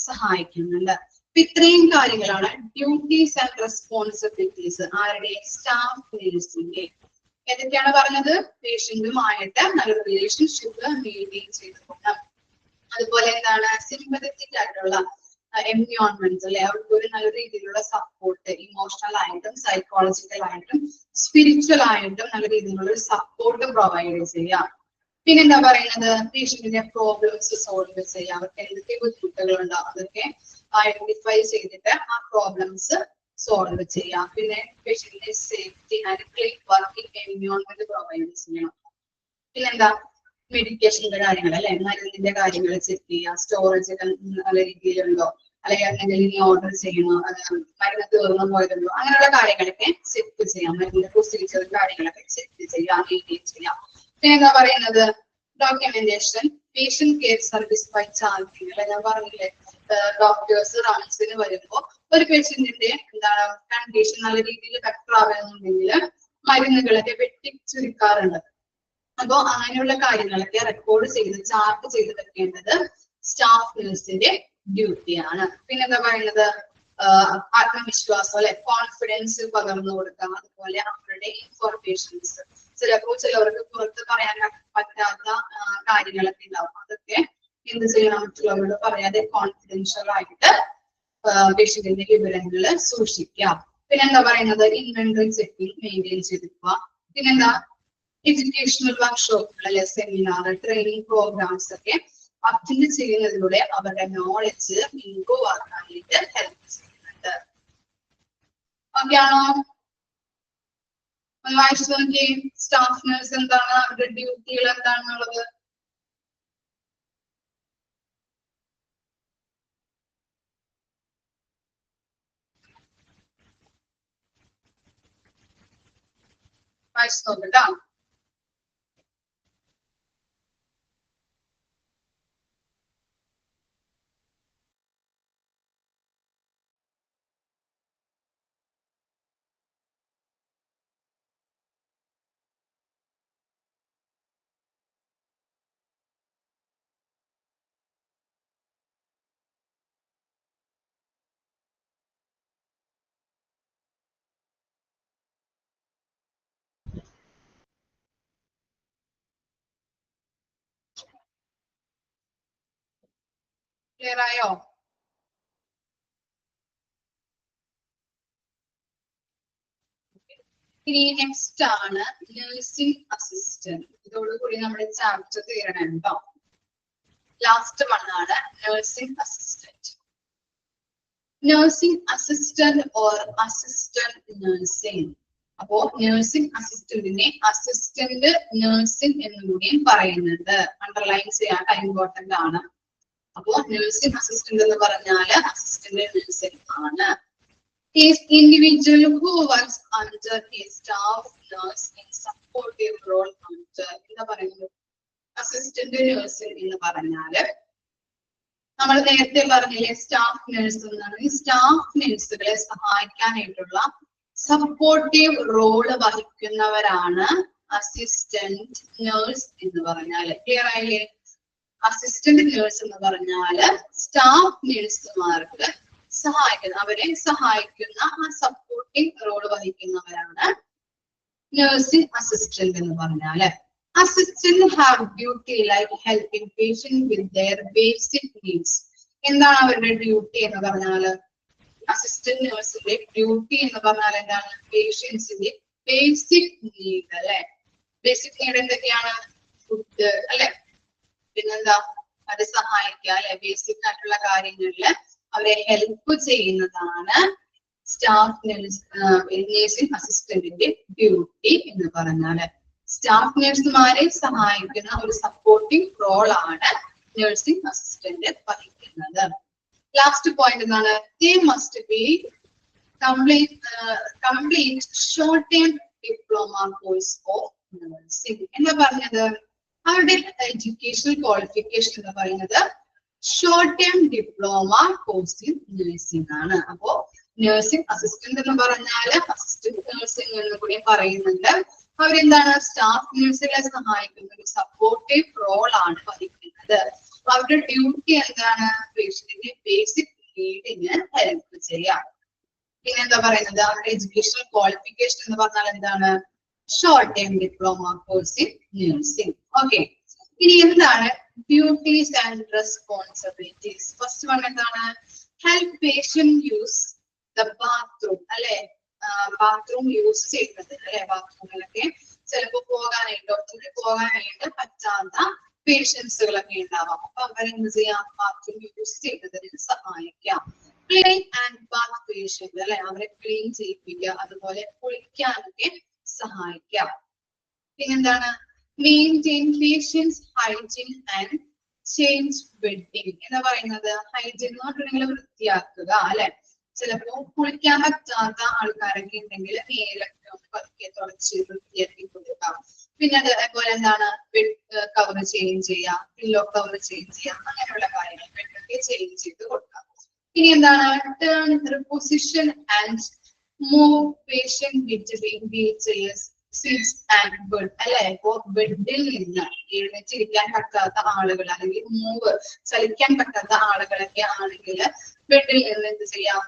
A: സഹായിക്കുന്നുണ്ട്. അപ്പൊ ഇത്രയും കാര്യങ്ങളാണ് ഡ്യൂട്ടീസ് ആൻഡ് റെസ്പോൺസിബിലിറ്റീസ് ആരുടെ, സ്റ്റാഫ് നഴ്സിന്റെ. ഏതൊക്കെയാണ് പറഞ്ഞത്? പേഷ്യന്റുമായിട്ട് നല്ലൊരു റിലേഷൻഷിപ്പ് മെയിൻറ്റെയിൻ ചെയ്ത് പോകണം. അതുപോലെ എന്താണ്? സിമ്പതറ്റിക് ആയിട്ടുള്ള എൻവയോൺമെന്റ് അല്ലെ, അവർക്ക് ഒരു നല്ല രീതിയിലുള്ള സപ്പോർട്ട്, ഇമോഷണൽ ആയിട്ടും സൈക്കോളജിക്കൽ ആയിട്ടും സ്പിരിച്വൽ ആയിട്ടും നല്ല രീതിയിലുള്ള ഒരു സപ്പോർട്ട് പ്രൊവൈഡ് ചെയ്യാം. പിന്നെന്താ പറയുന്നത്? പേഷ്യന്റിന്റെ പ്രോബ്ലംസ് സോൾവ് ചെയ്യാം. അവർക്ക് എന്തൊക്കെ ബുദ്ധിമുട്ടുകളുണ്ടോ അതൊക്കെ ഐഡന്റിഫൈ ചെയ്തിട്ട് ആ പ്രോബ്ലംസ് സോൾവ് ചെയ്യാം. പിന്നെ പേഷ്യന്റിന്റെ safety and clean working environment provide ചെയ്യണം. പിന്നെന്താ? മെഡിക്കേഷന്റെ കാര്യങ്ങൾ അല്ലെ, മരുന്നിന്റെ കാര്യങ്ങൾ ചെക്ക് ചെയ്യുക. സ്റ്റോറേജ് നല്ല രീതിയിലുണ്ടോ, അല്ലെങ്കിൽ എന്തെങ്കിലും ഇനി ഓർഡർ ചെയ്യണോ, മരുന്ന് തീർന്നു പോയതുണ്ടോ, അങ്ങനെയുള്ള കാര്യങ്ങളൊക്കെ ചെക്ക് ചെയ്യാം. മരുന്നിന്റെ പ്രൊസീജിയർ കാര്യങ്ങളൊക്കെ ചെക്ക് ചെയ്യാം, മെയിൻറ്റെയിൻ ചെയ്യാം. പിന്നെ എന്താ പറയുന്നത്? Documentation, patient care service by charging അല്ലെ. ഞാൻ പറഞ്ഞില്ലേ, ഡോക്ടേഴ്സ് റൗണ്ട്സിന് വരുമ്പോൾ ഒരു പേഷ്യന്റിന്റെ എന്താണ് കണ്ടീഷൻ നല്ല രീതിയിൽ ബെറ്റർ ആവുന്നുണ്ടെങ്കിൽ മരുന്നുകളൊക്കെ വെട്ടി ചുരുക്കാറുണ്ട്. അപ്പോ അങ്ങനെയുള്ള കാര്യങ്ങളൊക്കെ റെക്കോർഡ് ചെയ്ത് ചാർട്ട് ചെയ്ത് വെക്കേണ്ടത് സ്റ്റാഫ് നഴ്സിന്റെ ഡ്യൂട്ടിയാണ്. പിന്നെന്താ പറയുന്നത്? ആത്മവിശ്വാസം അല്ലെ, കോൺഫിഡൻസ് പകർന്നു കൊടുക്കുക. അതുപോലെ അവരുടെ ഇൻഫോർമേഷൻസ്, ചിലവർക്ക് പുറത്ത് പറയാൻ പറ്റാത്ത കാര്യങ്ങളൊക്കെ ഉണ്ടാവും. അതൊക്കെ എന്ത് ചെയ്യണം? മറ്റുള്ളവരോട് പറയാതെ കോൺഫിഡൻഷ്യൽ ആയിട്ട് പേഷ്യന്റിന്റെ വിവരങ്ങള് സൂക്ഷിക്കാം. പിന്നെന്താ പറയുന്നത്? ഇൻവെന്ററി ചെക്കിംഗ് മെയിൻറ്റെയിൻ ചെയ്തിരിക്കുക. പിന്നെന്താ? എഡ്യൂക്കേഷണൽ വർക്ക്ഷോപ്പുകൾ അല്ലെ, സെമിനാർ, ട്രെയിനിങ് പ്രോഗ്രാംസ് ഒക്കെ അറ്റൻഡ് ചെയ്യുന്നതിലൂടെ അവരുടെ നോളജ് ഇംപ്രൂവ് ആക്കാനായിട്ട് ഹെൽപ്പ് ചെയ്യുന്നുണ്ട്. ഓക്കെ ആണോ? വായിച്ചു നോക്കി. സ്റ്റാഫ് നഴ്സ് എന്താണ്, അവരുടെ ഡ്യൂട്ടികൾ എന്താണെന്നുള്ളത്. വായിച്ചു നോക്കട്ടോ. ക്ലിയർ ആയോ? ഇനി നെക്സ്റ്റ് ആണ് നഴ്സിംഗ് അസിസ്റ്റന്റ്. ഇതോടുകൂടി നമ്മുടെ ചാപ്റ്റർ തീരണം കേട്ടോ. ലാസ്റ്റ് വണ്ണാണ് nursing assistant. Nursing assistant or assistant nursing. അപ്പോ നഴ്സിംഗ് അസിസ്റ്റന്റിനെ അസിസ്റ്റന്റ് നഴ്സിംഗ് എന്നുകൂടിയും പറയുന്നുണ്ട്. അണ്ടർലൈൻ ചെയ്യാൻ ഇമ്പോർട്ടന്റ് ആണ്. അപ്പോ നഴ്സിംഗ് അസിസ്റ്റന്റ് എന്ന് പറഞ്ഞാല് അസിസ്റ്റന്റ് നഴ്സിംഗ് ആണ്. Is individual who works under a staff nurse in supportive role under എന്താ പറയുന്നത്? അസിസ്റ്റന്റ് നഴ്സിംഗ് എന്ന് പറഞ്ഞാല് നമ്മൾ നേരത്തെ പറഞ്ഞില്ലേ സ്റ്റാഫ് നഴ്സ് എന്നാണ്. ഈ സ്റ്റാഫ് നഴ്സുകളെ സഹായിക്കാനായിട്ടുള്ള സപ്പോർട്ടീവ് റോള് വഹിക്കുന്നവരാണ് അസിസ്റ്റന്റ് നഴ്സ് എന്ന് പറഞ്ഞാല്. ക്ലിയർ ആയില്ലേ? അസിസ്റ്റന്റ് നഴ്സ് എന്ന് പറഞ്ഞാല് സ്റ്റാഫ് നഴ്സുമാർക്ക് അവരെ സഹായിക്കുന്ന ആ സപ്പോർട്ടിംഗ് റോള് വഹിക്കുന്നവരാണ് നഴ്സിംഗ് അസിസ്റ്റന്റ് എന്ന് പറഞ്ഞാല്. Assistant have duty like helping patient with their basic needs. എന്താണ് അവരുടെ ഡ്യൂട്ടി എന്ന് പറഞ്ഞാല്? അസിസ്റ്റന്റ് നഴ്സിന്റെ ഡ്യൂട്ടി എന്ന് പറഞ്ഞാൽ എന്താണ്? പേഷ്യൻസിന്റെ ബേസിക് നീഡ് അല്ലെ. ബേസിക് നീഡ് എന്തൊക്കെയാണ്? ഫുഡ് അല്ലെ, പിന്നെന്താ? അവരെ സഹായിക്കുക അല്ലെ, ബേസിക് ആയിട്ടുള്ള കാര്യങ്ങളില് അവരെ ഹെൽപ്പ് ചെയ്യുന്നതാണ് സ്റ്റാഫ് നഴ്സിംഗ് അസിസ്റ്റന്റിന്റെ ഡ്യൂട്ടി എന്ന് പറഞ്ഞാല്. സ്റ്റാഫ് നഴ്സുമാരെ സഹായിക്കുന്ന ഒരു സപ്പോർട്ടിംഗ് റോളാണ് നഴ്സിംഗ് അസിസ്റ്റന്റ് വഹിക്കുന്നത്. ലാസ്റ്റ് പോയിന്റ് എന്താണ്? They must be complete short-term diploma course of nursing. എന്താ പറഞ്ഞത്? അവരുടെ എഡ്യൂക്കേഷണൽ ക്വാളിഫിക്കേഷൻ എന്ന് പറയുന്നത് short term diploma course in nursing ആണ്. അപ്പോ നഴ്സിംഗ് അസിസ്റ്റന്റ് എന്ന് പറഞ്ഞാല് അസിസ്റ്റന്റ് നഴ്സിംഗ് എന്ന് കൂടി പറയുന്നുണ്ട്. അവരെന്താണ്? സ്റ്റാഫ് നഴ്സുകളെ സഹായിക്കുന്ന ഒരു സപ്പോർട്ടീവ് റോൾ ആണ് വഹിക്കുന്നത്. അപ്പൊ അവരുടെ ഡ്യൂട്ടി എന്താണ്? പേഷ്യന്റിന്റെ ബേസിക് നീഡിന് ഹെൽപ്പ് ചെയ്യാം. പിന്നെ എന്താ പറയുന്നത്? അവരുടെ എഡ്യൂക്കേഷണൽ ക്വാളിഫിക്കേഷൻ എന്ന് പറഞ്ഞാൽ എന്താണ്? Short time diploma course in nursing. Okay, ഇനി എന്താണ് duties and responsibilities? First one എന്താണ്? Help patient use the bathroom, അല്ലെ? ബാത്റൂം യൂസ് ചെയ്യുന്നത്, അല്ലെ? ബാത്റൂമിലൊക്കെ ചിലപ്പോ പോകാനായിട്ട് ഡോക്ടറിന് പോകാനായിട്ട് പറ്റാത്ത പേഷ്യൻസുകളൊക്കെ ഉണ്ടാവാം. അപ്പൊ അവരെന്ത് ചെയ്യാം? ബാത്റൂം യൂസ് ചെയ്യുന്നതിന് സഹായിക്കാം. ക്ലീൻ ആൻഡ് ബാത്ത് പേഷ്യന്റ്, അല്ലെ? അവരെ ക്ലീൻ ചെയ്യിപ്പിക്കുക, അതുപോലെ കുളിക്കാനൊക്കെ സഹായിക്കാം. പിന്നെന്താണ്? Maintain patients hygiene and change bedding എന്ന് പറയുന്നത്. ഹൈജീൻ എന്ന് പറഞ്ഞിട്ടുണ്ടെങ്കിൽ വൃത്തിയാക്കുക, അല്ലെ? ചിലപ്പോ കുളിക്കാൻ പറ്റാത്ത ആൾക്കാരൊക്കെ ഉണ്ടെങ്കിൽ മേലൊക്കെ ഒന്ന് പതുക്കെ തുടച്ച് വൃത്തിയാക്കി കൊടുക്കാം. പിന്നെ അതേപോലെ എന്താണ്? ബെഡ് കവർ ചേഞ്ച് ചെയ്യാം, പില്ലോ കവർ ചേഞ്ച് ചെയ്യാം, അങ്ങനെയുള്ള കാര്യങ്ങൾ ബെഡൊക്കെ ചേഞ്ച് ചെയ്ത് കൊടുക്കാം. ഇനി എന്താണ്? Turn reposition and move patient between wheel chairs, seats and bed, അല്ലെ? ഇപ്പോ ബെഡിൽ നിന്ന് എഴുന്നേറ്റിരിക്കാൻ പറ്റാത്ത ആളുകൾ അല്ലെങ്കിൽ മൂവ് ചലിക്കാൻ പറ്റാത്ത ആളുകളൊക്കെ ആണെങ്കിൽ ബെഡിൽ നിന്ന് എന്ത് ചെയ്യാം?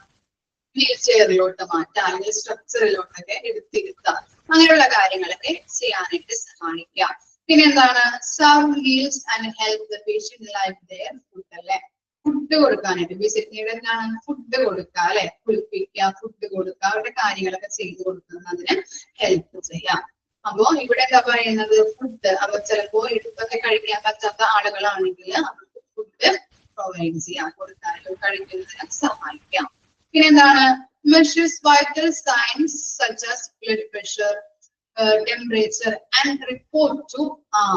A: വീൽ ചെയറിലോട്ട് മാറ്റാം, അല്ലെങ്കിൽ സ്ട്രക്ചറിലോട്ടൊക്കെ എടുത്തിരുത്താം. അങ്ങനെയുള്ള കാര്യങ്ങളൊക്കെ ചെയ്യാനായിട്ട് സഹായിക്കാം. പിന്നെ എന്താണ്? Serve meals and help the patient like there food, അല്ലെ? ഫുഡ് കൊടുക്കാനായിട്ട് ബേസിക്കലി എന്താണ്? ഫുഡ് കൊടുക്കുക, അല്ലെ? കുളിപ്പിക്കുക, ഫുഡ് കൊടുക്കുക, അവരുടെ കാര്യങ്ങളൊക്കെ ചെയ്തു കൊടുക്കുന്നതിന് ഹെൽപ്പ് ചെയ്യാം. അപ്പോ ഇവിടെ എന്താ പറയുന്നത്? ഫുഡ്. അപ്പൊ ചിലപ്പോ എടുത്തൊക്കെ കഴിക്കാൻ പറ്റാത്ത ആളുകളാണെങ്കിൽ അവർക്ക് ഫുഡ് പ്രൊവൈഡ് ചെയ്യാം, കൊടുക്കാനായിട്ട് കഴിക്കുന്നതിന് സഹായിക്കാം. പിന്നെ എന്താണ്? Measures vital signs such as blood pressure, temperature and report to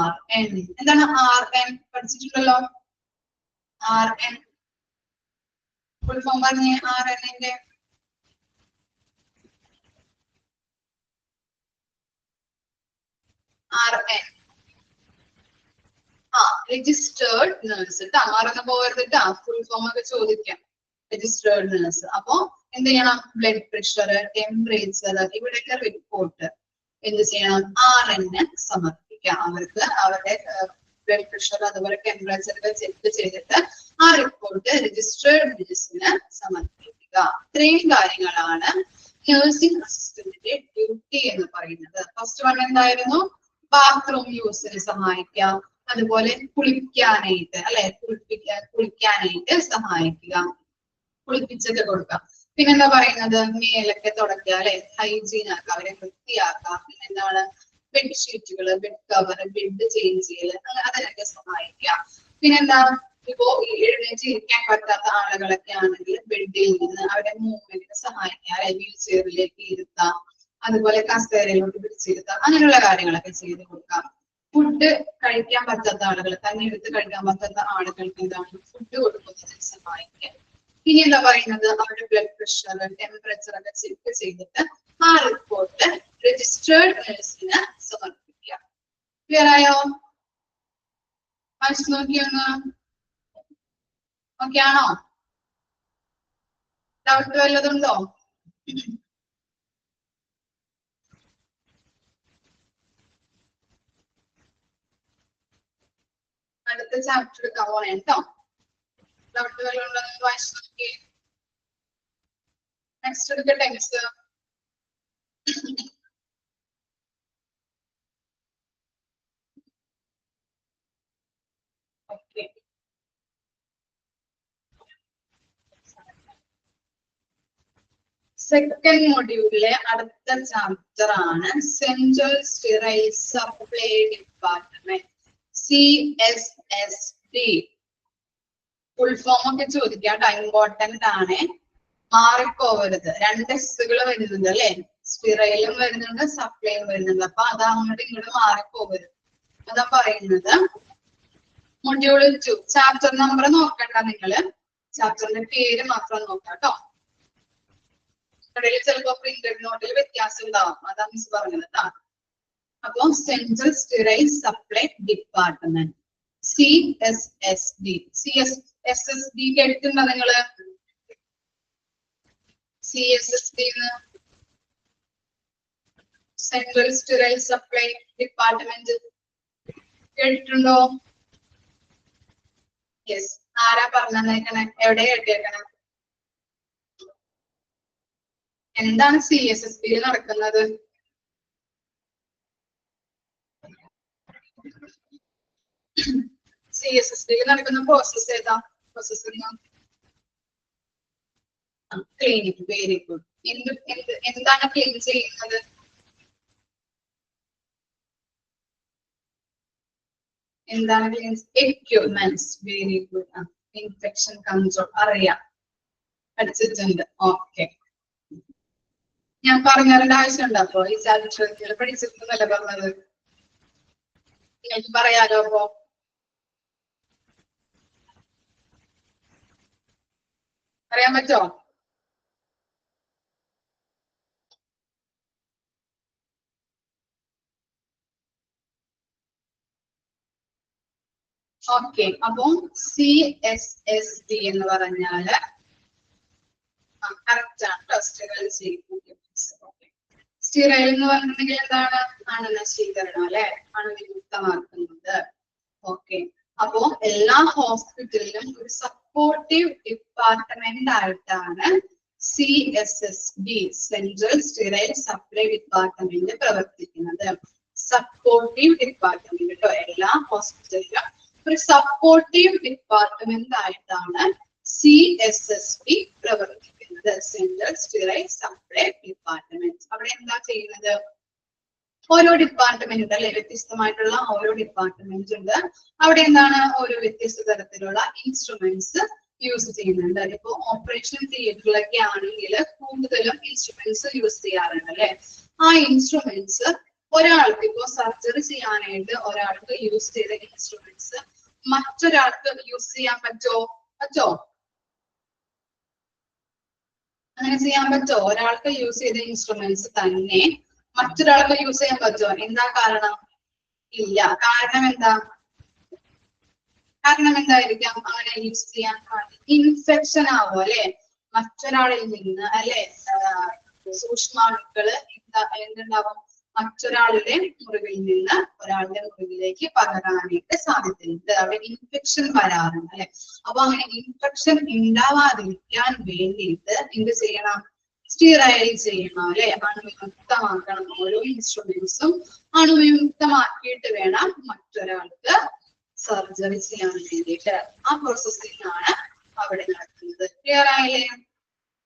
A: RN. എന്താണ് RN? പഠിച്ചിട്ടുണ്ടല്ലോ. RN ഫുൾ ഫോം പറഞ്ഞേ. RN-ന്റെ RN രജിസ്റ്റേർഡ് നേഴ്സ്. മറന്നു പോകരുത്, ഫുൾ ഫോം ഒക്കെ ചോദിക്കാം. Registered nurse. അപ്പോ എന്ത് ചെയ്യണം? ബ്ലഡ് പ്രഷർ, ടെമ്പറേച്ചർ, ഇവിടെയൊക്കെ റിപ്പോർട്ട് എന്ത് ചെയ്യണം? RN സമർപ്പിക്കാം. അവർക്ക് അവരുടെ ബ്ലഡ് പ്രഷർ അതുപോലെ ടെമ്പറേച്ചർ ഒക്കെ ചെക്ക് ചെയ്തിട്ട് ആ റിപ്പോർട്ട് രജിസ്റ്റേർഡ് നേഴ്സിന് സമർപ്പിക്കുക. ഇത്രയും കാര്യങ്ങളാണ് നഴ്സിംഗ് അസിസ്റ്റന്റിന്റെ ഡ്യൂട്ടി എന്ന് പറയുന്നത്. ഫസ്റ്റ് വൺ എന്തായിരുന്നു? ബാത്റൂം യൂസിന് സഹായിക്കാം, അതുപോലെ കുളിക്കാനായിട്ട്, അല്ലെ? കുളിക്കാനായിട്ട് സഹായിക്കുക, കുളിപ്പിച്ചൊക്കെ കൊടുക്കാം. പിന്നെന്താ പറയുന്നത്? മേലൊക്കെ തുടക്കുക, അല്ലെ? ഹൈജീൻ ആക്കുക, അവരെ വൃത്തിയാക്കാം. പിന്നെന്താണ്? ബെഡ്ഷീറ്റുകള്, ബെഡ് കവർ, ബെഡ് ചേഞ്ച് ചെയ്യല്, അതിനൊക്കെ സഹായിക്കാം. പിന്നെന്താ? ഇപ്പോ എഴുന്നേറ്റ് ഇരിക്കാൻ പറ്റാത്ത ആളുകളൊക്കെ ആണെങ്കിൽ ബെഡിൽ നിന്ന് അവരുടെ മൂവ്മെന്റിന് സഹായിക്കാം, അല്ലെ? വീൽ ചെയറിലേക്ക് ഇരുത്താം, അതുപോലെ കസേരയിലോട്ട് പിടിച്ചിരുത്താം, അങ്ങനെയുള്ള കാര്യങ്ങളൊക്കെ ചെയ്ത് കൊടുക്കാം. ഫുഡ് കഴിക്കാൻ പറ്റാത്ത ആളുകൾ, തന്നെ എടുത്ത് കഴിക്കാൻ പറ്റാത്ത ആളുകൾക്ക് എന്താണ്? ഫുഡ് കൊടുക്കുന്നതിന് സഹായിക്കാം. ഇനി എന്താ പറയുന്നത്? അവരുടെ ബ്ലഡ് പ്രഷർ, ടെമ്പറേച്ചർ ഒക്കെ ചെക്ക് ചെയ്തിട്ട് ആ റിപ്പോർട്ട് രജിസ്റ്റേർഡ് നേഴ്സിന് സമർപ്പിക്കുക. ക്ലിയർ ആയോ? വായിച്ചു നോക്കിയൊന്ന്. ഓക്കെ ആണോ? ഡൗട്ട് വല്ലതുണ്ടോ? അടുത്ത ചാപ്റ്റർ എടുക്കാൻ പോണേ കേട്ടോ. ഡൗട്ട് വല്ലതുണ്ടോ? വായിച്ചു നോക്കി. നെക്സ്റ്റ് എടുക്ക ടെക്സ്റ്റ്. ഓക്കെ, സെക്കൻഡ് മൊഡ്യൂളിലെ അടുത്ത ചാപ്റ്റർ ആണ് central sterile supply department, CSSD. Full form ഒക്കെ ചോദിക്കാം, ഇമ്പോർട്ടന്റ് ആണ്, മാറിപ്പോവരുത്. 2 എസ്സുകൾ വരുന്നുണ്ട്, അല്ലെ? സ്റ്റിറൈലും വരുന്നുണ്ട്, സപ്ലൈയും വരുന്നുണ്ട്. അപ്പൊ അത് അങ്ങോട്ട് ഇങ്ങോട്ട് മാറിപ്പോവരുത്. അതാ പറയുന്നത്. മൊഡ്യൂൾ 2 ചാപ്റ്റർ നമ്പർ നോക്കണ്ട, നിങ്ങള് ചാപ്റ്ററിന്റെ പേര് മാത്രം നോക്കാം കേട്ടോ. ഇടയിൽ ചിലപ്പോ പ്രിന്റഡ് നോട്ടിൽ വ്യത്യാസം ഉണ്ടാവും, അതാ മിസ് പറഞ്ഞത് കേട്ടോ. അപ്പൊ central sterile supply department, CSSD. CSSD കേട്ടിട്ടുണ്ടോ നിങ്ങള്? CSSD central sterile supply department കേട്ടിട്ടുണ്ടോ? യെസ്. ആരാ പറഞ്ഞേക്കണേ? എവിടെ കേട്ടേക്കണേ? എന്താണ് CSSD നടക്കുന്നത്? CSSD നടക്കുന്ന പ്രോസസ് ഏതാ? Process cleaning. Very good. എന്താണ് ക്ലീൻ ചെയ്യുന്നത്? എന്താണ് clean? Equipments. Very good. Infection control അറിയാം, പഠിച്ചിട്ടുണ്ട്. ഓക്കെ, ഞാൻ പറഞ്ഞതിന്റെ ആവശ്യമുണ്ടോ? അപ്പൊ ഈ ചാപ്റ്റർ പഠിച്ചിട്ടുണ്ടല്ലേ പറഞ്ഞത്? നിങ്ങൾക്ക് പറയാലോ. അപ്പോ പറയാൻ പറ്റോ? ഓക്കെ, അപ്പൊ CSSD എന്ന് പറഞ്ഞാല് കറക്റ്റ് ആണ്. ടെസ്റ്റുകൾ ചെയ്യുന്നത്. സ്റ്റീറൈൽ എന്ന് പറഞ്ഞിട്ടുണ്ടെങ്കിൽ എന്താണ്? അണുനശീകരണം അല്ലെ, അണുവിമുക്തമാക്കുന്നത്. ഓക്കെ, അപ്പോ എല്ലാ ഹോസ്പിറ്റലിലും ഒരു സപ്പോർട്ടീവ് ഡിപ്പാർട്ട്മെന്റ് ആയിട്ടാണ് CSSD, സെൻട്രൽ സ്റ്റീറൈൽ സപ്ലൈ ഡിപ്പാർട്ട്മെന്റ് പ്രവർത്തിക്കുന്നത്. സപ്പോർട്ടീവ് ഡിപ്പാർട്ട്മെന്റ് കേട്ടോ. എല്ലാ ഹോസ്പിറ്റലിലും ഒരു സപ്പോർട്ടീവ് ഡിപ്പാർട്ട്മെന്റ് ആയിട്ടാണ് CSSD പ്രവർത്തിക്കുന്നത്, സെൻട്രൽ സ്റ്റീറൈൽ സപ്ലൈ ഡിപ്പാർട്ട്മെന്റ്. അവിടെ എന്താ ചെയ്യുന്നത്? ഓരോ ഡിപ്പാർട്ട്മെന്റ് ഉണ്ട് അല്ലെ, വ്യത്യസ്തമായിട്ടുള്ള ഓരോ ഡിപ്പാർട്ട്മെന്റ് ഉണ്ട്. അവിടെ എന്താണ്? ഓരോ വ്യത്യസ്ത തരത്തിലുള്ള ഇൻസ്ട്രുമെന്റ്സ് യൂസ് ചെയ്യുന്നുണ്ട്. അതിപ്പോ ഓപ്പറേഷൻ തിയേറ്ററിലൊക്കെ ആണെങ്കിൽ കൂടുതലും ഇൻസ്ട്രുമെന്റ്സ് യൂസ് ചെയ്യാറുണ്ട് അല്ലെ. ആ ഇൻസ്ട്രുമെന്റ്സ് ഒരാൾക്ക് ഇപ്പോ സർജറി ചെയ്യാനായിട്ട് ഒരാൾക്ക് യൂസ് ചെയ്ത ഇൻസ്ട്രുമെന്റ്സ് മറ്റൊരാൾക്ക് യൂസ് ചെയ്യാൻ പറ്റോ? അങ്ങനെ ചെയ്യാൻ പറ്റോ? ഒരാൾക്ക് യൂസ് ചെയ്ത ഇൻസ്ട്രുമെന്റ്സ് തന്നെ മറ്റൊരാൾക്ക് യൂസ് ചെയ്യാൻ പറ്റോ? എന്താ കാരണം? ഇല്ല. കാരണം എന്തായിരിക്കാം അങ്ങനെ യൂസ് ചെയ്യാൻ? ഇൻഫെക്ഷൻ ആവോ അല്ലെ, മറ്റൊരാളിൽ നിന്ന് അല്ലെ. സൂക്ഷ്മാണുക്കള് എന്തുണ്ടാവും? മറ്റൊരാളുടെ മുറിവിൽ നിന്ന് ഒരാളുടെ മുറിവിലേക്ക് പകരാനായിട്ട് സാധ്യതയുണ്ട്. അവിടെ ഇൻഫെക്ഷൻ വരാറുണ്ട് അല്ലെ. അപ്പൊ അങ്ങനെ ഇൻഫെക്ഷൻ ഉണ്ടാവാതിരിക്കാൻ വേണ്ടിയിട്ട് എന്ത് ചെയ്യണം? സ്റ്റീറൈൽ ചെയ്യണം അല്ലെ, അണുവിമുക്തമാക്കണം. ഓരോ ഇൻസ്ട്രുമെന്റ്സും അണുവിമുക്തമാക്കിയിട്ട് വേണം മറ്റൊരാൾക്ക് സർജറി ചെയ്യാൻ വേണ്ടിയിട്ട്. ആ പ്രോസസ്സിംഗ് ആണ് അവിടെ നടക്കുന്നത്. ക്ലിയർ ആയില്ലേ?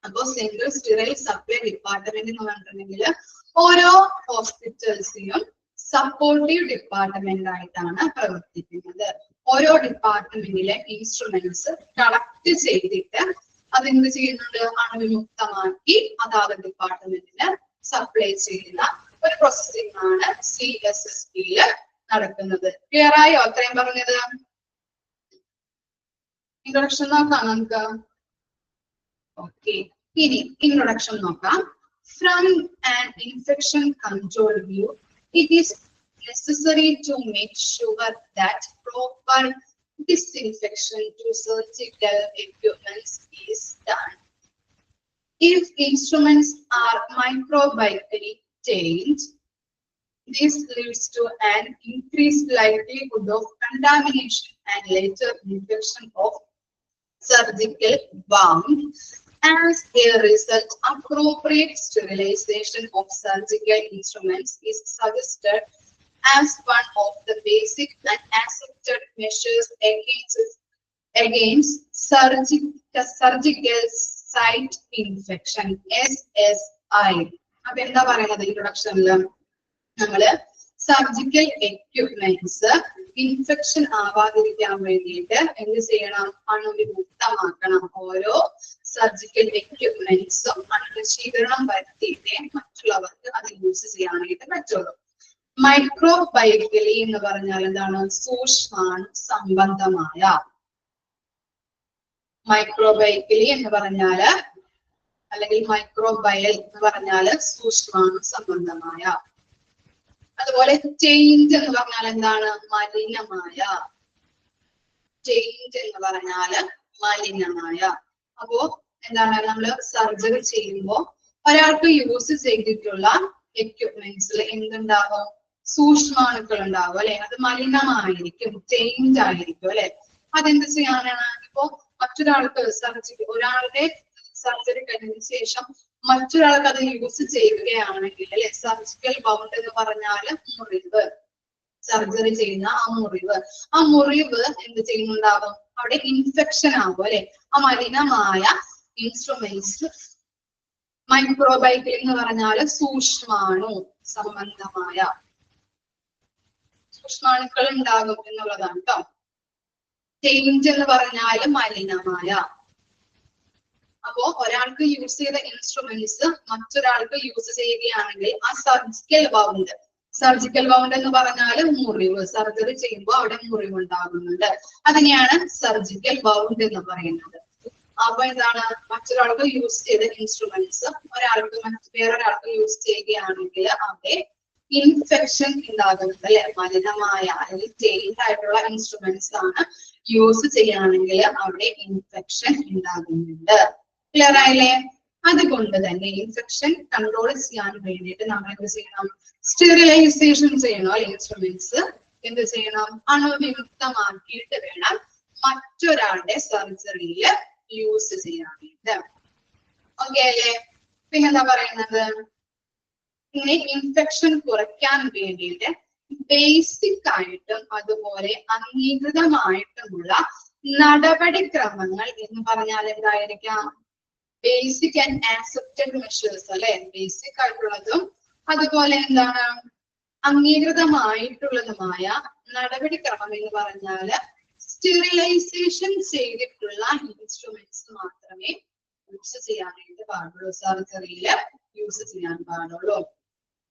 A: അപ്പോ സെൻട്രൽ സ്റ്റീറൈൽ സപ്ലൈ ഡിപ്പാർട്ട്മെന്റ് എന്ന് പറഞ്ഞിട്ടുണ്ടെങ്കിൽ ഓരോ ഹോസ്പിറ്റൽസിനും സപ്പോർട്ടീവ് ഡിപ്പാർട്ട്മെന്റ് ആയിട്ടാണ് പ്രവർത്തിക്കുന്നത്. ഓരോ ഡിപ്പാർട്ട്മെന്റിലെ ഇൻസ്ട്രുമെന്റ്സ് കളക്ട് ചെയ്തിട്ട് അതെന്ത് ചെയ്യുന്നുണ്ട്? അണുവിമുക്തമാക്കി അതാത് ഡിപ്പാർട്ട്മെന്റിന് സപ്ലൈ ചെയ്യുന്ന ഒരു പ്രോസസ്സിംഗ് ആണ് CSSD നടക്കുന്നത്. ക്ലിയർ ആയോ? അത്രയും പറഞ്ഞത്. ഇൻട്രൊഡക്ഷൻ നോക്കാം നമുക്ക്. ഓക്കെ, ഇനി ഇൻട്രൊഡക്ഷൻ നോക്കാം. From an infection control view, it is necessary to make sure that proper disinfection to surgical equipment is done. If instruments are microbially tainted, this leads to an increased likelihood of contamination and later infection of surgical wounds. As a result, appropriate sterilization of surgical instruments is suggested as one of the basic and accepted measures against surgical site infection, SSI. അപ്പൊ എന്താ പറയുന്നത് ഇൻട്രൊഡക്ഷനില്? നമ്മള് surgical equipments infection ആവാതിരിക്കാൻ വേണ്ടിയിട്ട് എന്ത് ചെയ്യണം? അണുവിമുക്തമാക്കണം. ഓരോ surgical എക്യുപ്മെന്റ്സും അണുനശീകരണം വരുത്തിയിട്ടേ മറ്റുള്ളവർക്ക് അത് യൂസ് ചെയ്യാനായിട്ട് പറ്റുള്ളൂ. മൈക്രോബയലി എന്ന് പറഞ്ഞാൽ എന്താണ്? സൂക്ഷ്മാണു സംബന്ധമായ. മൈക്രോബയലി എന്ന് പറഞ്ഞാല് അല്ലെങ്കിൽ മൈക്രോബയൽ എന്ന് പറഞ്ഞാല് സൂക്ഷ്മാണു സംബന്ധമായ. അതുപോലെ ചേഞ്ച് എന്ന് പറഞ്ഞാൽ എന്താണ്? മലിനമായ. ചേഞ്ച് എന്ന് പറഞ്ഞാല് മലിനമായ. അപ്പോ എന്താണ്? നമ്മള് സർജറി ചെയ്യുമ്പോൾ ഒരാൾക്ക് യൂസ് ചെയ്തിട്ടുള്ള എക്യുപ്മെന്റ്സിൽ എന്തുണ്ടാവും? സൂക്ഷ്മാണുക്കൾ ഉണ്ടാവും അല്ലെ. അത് മലിനമായിരിക്കും, ചേഞ്ച് ആയിരിക്കും അല്ലെ. അതെന്ത് ചെയ്യാനാണ്? ഇപ്പോ മറ്റൊരാൾക്ക് ഒരാളുടെ സർജറി കഴിഞ്ഞതിന് ശേഷം മറ്റൊരാൾക്ക് അത് യൂസ് ചെയ്യുകയാണെങ്കിൽ അല്ലെ, സർജിക്കൽ ബൗണ്ട് എന്ന് പറഞ്ഞാല് മുറിവ്. സർജറി ചെയ്യുന്ന ആ മുറിവ് എന്ത് ചെയ്യുന്നുണ്ടാവും? അവിടെ ഇൻഫെക്ഷൻ ആകും അല്ലെ? ആ മലിനമായ ഇൻസ്ട്രുമെന്റ്സ് മൈക്രോബൈറ്റിൽ എന്ന് പറഞ്ഞാല് സൂക്ഷ്മാണു സംബന്ധമായ സൂക്ഷ്മാണുക്കൾ ഉണ്ടാകും എന്നുള്ളതാണ് കേട്ടോ. ചേഞ്ച് എന്ന് പറഞ്ഞാല് മലിനമായ. അപ്പോ ഒരാൾക്ക് യൂസ് ചെയ്ത ഇൻസ്ട്രുമെന്റ്സ് മറ്റൊരാൾക്ക് യൂസ് ചെയ്യുകയാണെങ്കിൽ ആ സർജിക്കൽ വൗണ്ട് എന്ന് പറഞ്ഞാല് മുറിവ്, സർജറി ചെയ്യുമ്പോൾ അവിടെ മുറിവ് ഉണ്ടാകുന്നുണ്ട്. അതിനെയാണ് സർജിക്കൽ വൗണ്ട് എന്ന് പറയുന്നത്. അപ്പൊ എന്താണ്? മറ്റൊരാൾക്ക് യൂസ് ചെയ്ത ഇൻസ്ട്രുമെന്റ്സ് വേറൊരാൾക്ക് യൂസ് ചെയ്യുകയാണെങ്കിൽ അവിടെ ഇൻഫെക്ഷൻ ഉണ്ടാകുന്നുണ്ട് അല്ലെ? മലിനമായ അല്ലെങ്കിൽ ചേഞ്ച് ആയിട്ടുള്ള ഇൻസ്ട്രുമെന്റ്സ് ആണ് യൂസ് ചെയ്യുകയാണെങ്കിൽ അവിടെ ഇൻഫെക്ഷൻ ഉണ്ടാകുന്നുണ്ട്. ക്ലിയർ ആയില്ലേ? അതുകൊണ്ട് തന്നെ ഇൻഫെക്ഷൻ കൺട്രോൾ ചെയ്യാൻ വേണ്ടിയിട്ട് നമ്മൾ എന്ത് ചെയ്യണം? സ്റ്റെറിലൈസേഷൻ ചെയ്യണം അല്ലെ? ഇൻസ്ട്രുമെന്റ്സ് എന്ത് ചെയ്യണം? അണുവിമുക്തമാക്കിയിട്ട് വേണം മറ്റൊരാളുടെ സർജറിയിൽ യൂസ് ചെയ്യാനായിട്ട്. ഓക്കെ അല്ലേ? പിന്നെന്താ പറയുന്നത്? ഇങ്ങനെ ഇൻഫെക്ഷൻ കുറയ്ക്കാൻ വേണ്ടിയിട്ട് ബേസിക് ആയിട്ടും അതുപോലെ അംഗീകൃതമായിട്ടുമുള്ള നടപടിക്രമങ്ങൾ എന്ന് പറഞ്ഞാൽ എന്തായിരിക്കാം? ബേസിക് ആൻഡ് ആക്സെപ്റ്റഡ് മെഷേഴ്സ് അല്ലെ? ബേസിക് ആയിട്ടുള്ളതും അതുപോലെ എന്താണ് അംഗീകൃതമായിട്ടുള്ളതുമായ നടപടിക്രമം എന്ന് പറഞ്ഞാല് സ്റ്റെറിലൈസേഷൻ ചെയ്തിട്ടുള്ള ഇൻസ്ട്രുമെന്റ്സ് മാത്രമേ യൂസ് ചെയ്യാനായിട്ട് പാടുള്ളൂ, സർജറിയിൽ യൂസ് ചെയ്യാൻ പാടുള്ളൂ.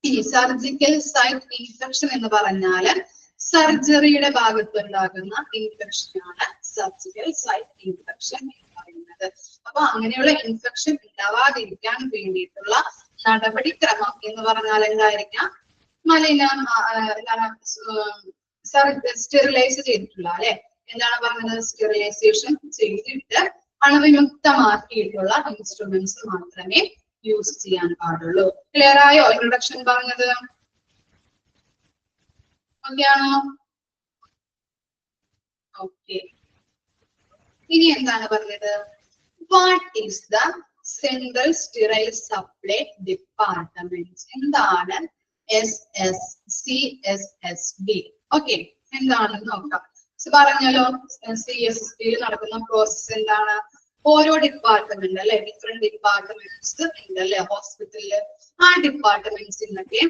A: ഈ സർജിക്കൽ സൈറ്റ് ഇൻഫെക്ഷൻ എന്ന് പറഞ്ഞാല് സർജറിയുടെ ഭാഗത്ത് ഉണ്ടാകുന്ന ഇൻഫെക്ഷനാണ് സർജിക്കൽ സൈറ്റ് ഇൻഫെക്ഷൻ എന്ന് പറയുന്നത്. അപ്പൊ അങ്ങനെയുള്ള ഇൻഫെക്ഷൻ ഉണ്ടാവാതിരിക്കാൻ വേണ്ടിയിട്ടുള്ള നടപടിക്രമം എന്ന് പറഞ്ഞാൽ എന്തായിരിക്കാം? സ്റ്റെറിലൈസ് ചെയ്തിട്ടുള്ള അല്ലെ? എന്താണ് പറഞ്ഞത്? സ്റ്റെറിലൈസേഷൻ ചെയ്തിട്ട് അണുവിമുക്തമാക്കിയിട്ടുള്ള ഇൻസ്ട്രുമെന്റ്സ് മാത്രമേ യൂസ് ചെയ്യാൻ പാടുള്ളൂ. ക്ലിയർ ആയോ? ഇൻട്രൊഡക്ഷൻ പറഞ്ഞത് ഓക്കെ ആണോ? ഓക്കെ. ഇനി എന്താണ് പറഞ്ഞത്? What is the central sterile supply department? എന്താണ് CSSD? ഓക്കെ, എന്താണെന്ന് നോക്കാം. പറഞ്ഞല്ലോ, CSSD നടക്കുന്ന പ്രോസസ് എന്താണ്? ഓരോ ഡിപ്പാർട്ട്മെന്റ് അല്ലെ? ഡിഫറെന്റ് ഡിപ്പാർട്ട്മെന്റ്സ് ഉണ്ടല്ലേ ഹോസ്പിറ്റലില്. ആ ഡിപ്പാർട്ട്മെന്റ്സിൽ നിന്നൊക്കെ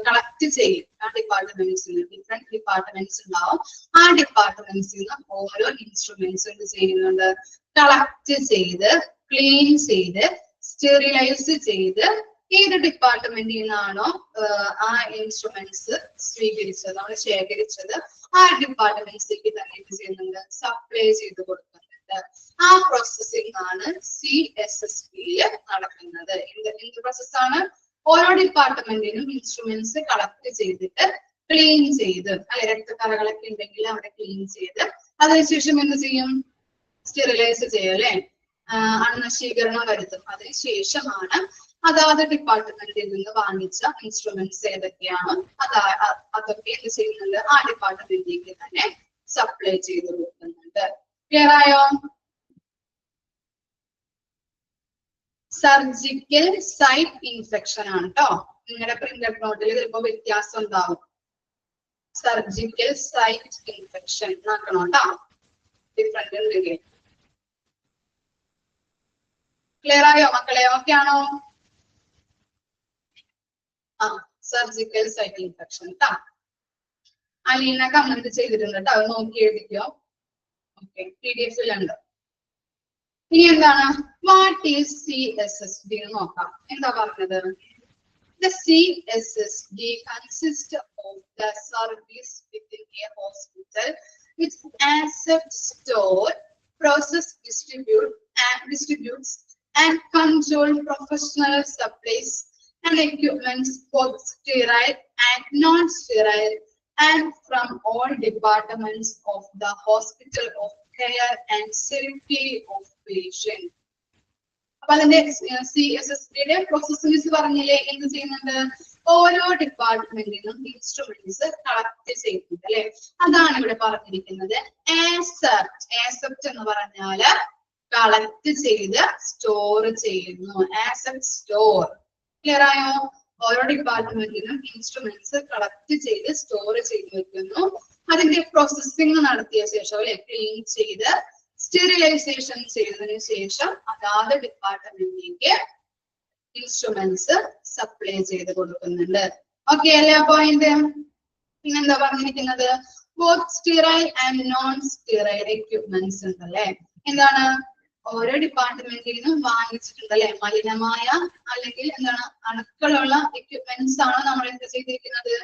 A: കളക്ട് ചെയ്യും. ആ ഡിപ്പാർട്ട്മെന്റ്സിൽ ഡിഫറെന്റ് ഡിപ്പാർട്ട്മെന്റ്സ് ഉണ്ടാവും. ആ ഡിപ്പാർട്ട്മെന്റ്സിൽ നിന്ന് ഓരോ ഇൻസ്ട്രുമെന്റ്സ് എന്ത് ചെയ്യുന്നുണ്ട്? കളക്ട് ചെയ്ത് ക്ലീൻ ചെയ്ത് സ്റ്റെറിലൈസ് ചെയ്ത് ഏത് ഡിപ്പാർട്ട്മെന്റിൽ നിന്നാണോ ആ ഇൻസ്ട്രുമെന്റ്സ് സ്വീകരിച്ചത്, നമ്മൾ ശേഖരിച്ചത്, ആ ഡിപ്പാർട്ട്മെന്റ്സിലേക്ക് തന്നെ എന്ത് ചെയ്യുന്നുണ്ട്? സപ്ലൈ ചെയ്ത് കൊടുക്കുന്നുണ്ട്. ആ പ്രോസസ്സിംഗ് ആണ് CSSD നടക്കുന്നത്. എന്ത് പ്രോസസ്സാണ്? ഓരോ ഡിപ്പാർട്ട്മെന്റിനും ഇൻസ്ട്രുമെന്റ്സ് കളക്ട് ചെയ്തിട്ട് ക്ലീൻ ചെയ്ത് അല്ലെ? രക്തക്കറകളൊക്കെ ഉണ്ടെങ്കിൽ അവിടെ ക്ലീൻ ചെയ്ത് അതിനുശേഷം എന്ത് ചെയ്യും? സ്റ്റെറിലൈസ് ചെയ്യും അല്ലെ? അണുനശീകരണം വരുത്തും. അതിനുശേഷമാണ് അതാത് ഡിപ്പാർട്ട്മെന്റിൽ നിന്ന് വാങ്ങിച്ച ഇൻസ്ട്രുമെന്റ്സ് ഏതൊക്കെയാണോ അതൊക്കെ എന്ത് ചെയ്യുന്നുണ്ട്? ആ ഡിപ്പാർട്ട്മെന്റിലേക്ക് തന്നെ സപ്ലൈ ചെയ്ത് കൊടുക്കുന്നുണ്ട്. ക്ലിയർ ആയോ? സർജിക്കൽ സൈറ്റ് ഇൻഫെക്ഷൻ ആണ് കേട്ടോ. നിങ്ങളുടെ പ്രിന്റഡ് നോട്ടിൽ ചിലപ്പോ വ്യത്യാസം ഉണ്ടാവും. സർജിക്കൽ സൈറ്റ് ഇൻഫെക്ഷൻ നോക്കണം കേട്ടോ. ഡിഫറെന്റ് ഉണ്ടെങ്കിൽ. ക്ലിയർ ആയോ മക്കളെ? ഓക്കെ ആണോ? സർജിക്കൽ സൈറ്റ് ഇൻഫെക്ഷൻ കേട്ടോ. അലീന കമന്റ് ചെയ്തിട്ടുണ്ട് കേട്ടോ. അത് നോക്കി എഴുതിക്കോ. ഓക്കെ, PDF-ലുണ്ട്. ഇനി എന്താണ്? വാട്ട് ഈസ് CSSD എന്ന് നോക്കാം. എന്താ പറഞ്ഞത്? The CSSD consists of the service within a hospital which accepts, store, process, distributes and control professional supplies and equipments, both sterile and non-sterile, and from all departments of the hospital of care and safety of patient. അപ്പൊ അതിന്റെ CSSD processing പറഞ്ഞില്ലേ? എന്ത് ചെയ്യുന്നുണ്ട്? ഓരോ ഡിപ്പാർട്ട്മെന്റിനും instruments collect ചെയ്യുന്നുണ്ട് അല്ലെ? അതാണ് ഇവിടെ പറഞ്ഞിരിക്കുന്നത്. ആസെപ്റ്റ് എന്ന് പറഞ്ഞാല് കളക്ട് ചെയ്ത് സ്റ്റോർ ചെയ്യുന്നു. ആസെപ്റ്റ് സ്റ്റോർ. ക്ലിയർ ആയോ? ഓരോ ഡിപ്പാർട്ട്മെന്റിനും ഇൻസ്ട്രുമെന്റ്സ് കളക്ട് ചെയ്ത് സ്റ്റോർ ചെയ്ത് വെക്കുന്നു. അതിന്റെ പ്രോസസ്സിംഗ് നടത്തിയ ശേഷം അല്ലെ ക്ലീൻ ചെയ്ത് സ്റ്റെറിലൈസേഷൻ ചെയ്തതിനു ശേഷം അതാത് ഡിപ്പാർട്ട്മെന്റിലേക്ക് ഇൻസ്ട്രുമെന്റ്സ് സപ്ലൈ ചെയ്ത് കൊടുക്കുന്നുണ്ട്. ഓക്കെ അല്ലേ ആ പോയിന്റ്? പിന്നെന്താ പറഞ്ഞിരിക്കുന്നത്? Both sterile and non sterile equipments ഉണ്ടല്ലേ. എന്താണ്? ഓരോ ഡിപ്പാർട്ട്മെന്റിൽ നിന്നും വാങ്ങിച്ചിട്ടുണ്ട് അല്ലെ മലിനമായ അല്ലെങ്കിൽ എന്താണ് അണുക്കളുള്ള എക്യുപ്മെന്റ്സ് ആണ് നമ്മൾ എന്ത് ചെയ്തിരിക്കുന്നത്?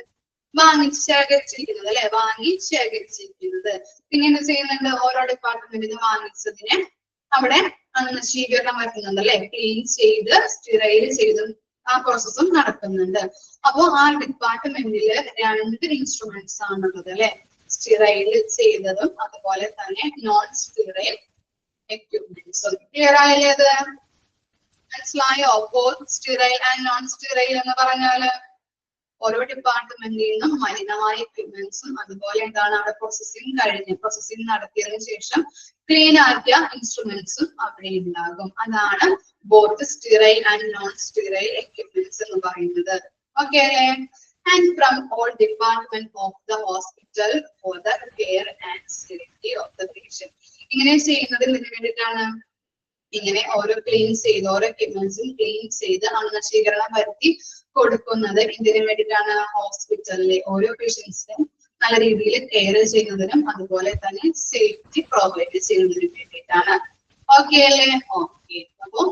A: ശേഖരിച്ചിരിക്കുന്നത് അല്ലെ വാങ്ങി ശേഖരിച്ചിരിക്കുന്നത്. പിന്നെ എന്ത് ചെയ്യുന്നുണ്ട്? ഓരോ ഡിപ്പാർട്ട്മെന്റിൽ നിന്ന് വാങ്ങിച്ചതിനെ അവിടെ നശീകരണം വരുത്തുന്നുണ്ട് അല്ലെ ക്ലീൻ ചെയ്ത് സ്റ്റെറൈൽ ചെയ്തും ആ പ്രോസസ്സും നടക്കുന്നുണ്ട്. അപ്പോ ആ ഡിപ്പാർട്ട്മെന്റില് 2 ഇൻസ്ട്രുമെന്റ്സ് ആണുള്ളത് അല്ലെ സ്റ്റെറൈൽ ചെയ്തതും അതുപോലെ തന്നെ നോൺ സ്റ്റെറൈൽ എക്യുപ്മെന്റ്സും. ക്ലിയർ ആയല്ലേ? അത് മനസ്സിലായോ? Both sterile and non sterile എന്ന് പറഞ്ഞാല് ഓരോ ഡിപ്പാർട്ട്മെന്റിൽ നിന്നും മലിനമായ എക്യുപ്മെന്റ്സും അതുപോലെ എന്താണ് അവിടെ പ്രോസസ്സിംഗ് നടത്തിയതിനു ശേഷം ക്ലീൻ ആക്കിയ ഇൻസ്ട്രുമെന്റ്സും അവിടെ ഉണ്ടാകും. അതാണ് both sterile and non sterile equipments എന്ന് പറയുന്നത്. ഓക്കെ അല്ലേ? And from all department of the hospital for the care and safety of the patient. ഇങ്ങനെ ചെയ്യുന്നത് ഇതിനു വേണ്ടിയിട്ടാണ്. ഇങ്ങനെ ഓരോ എക്യുപ്മെന്റ്സും ക്ലീൻ ചെയ്ത് അണുനശീകരണം വരുത്തി കൊടുക്കുന്നത് എന്തിനു വേണ്ടിയിട്ടാണ്? ഹോസ്പിറ്റലിലെ ഓരോ പേഷ്യൻസിനും നല്ല രീതിയിൽ കെയർ ചെയ്യുന്നതിനും അതുപോലെ തന്നെ സേഫ്റ്റി പ്രൊവൈഡ് ചെയ്യുന്നതിനും വേണ്ടിയിട്ടാണ്. ഓക്കെ അല്ലേ? ഓക്കെ. അപ്പൊ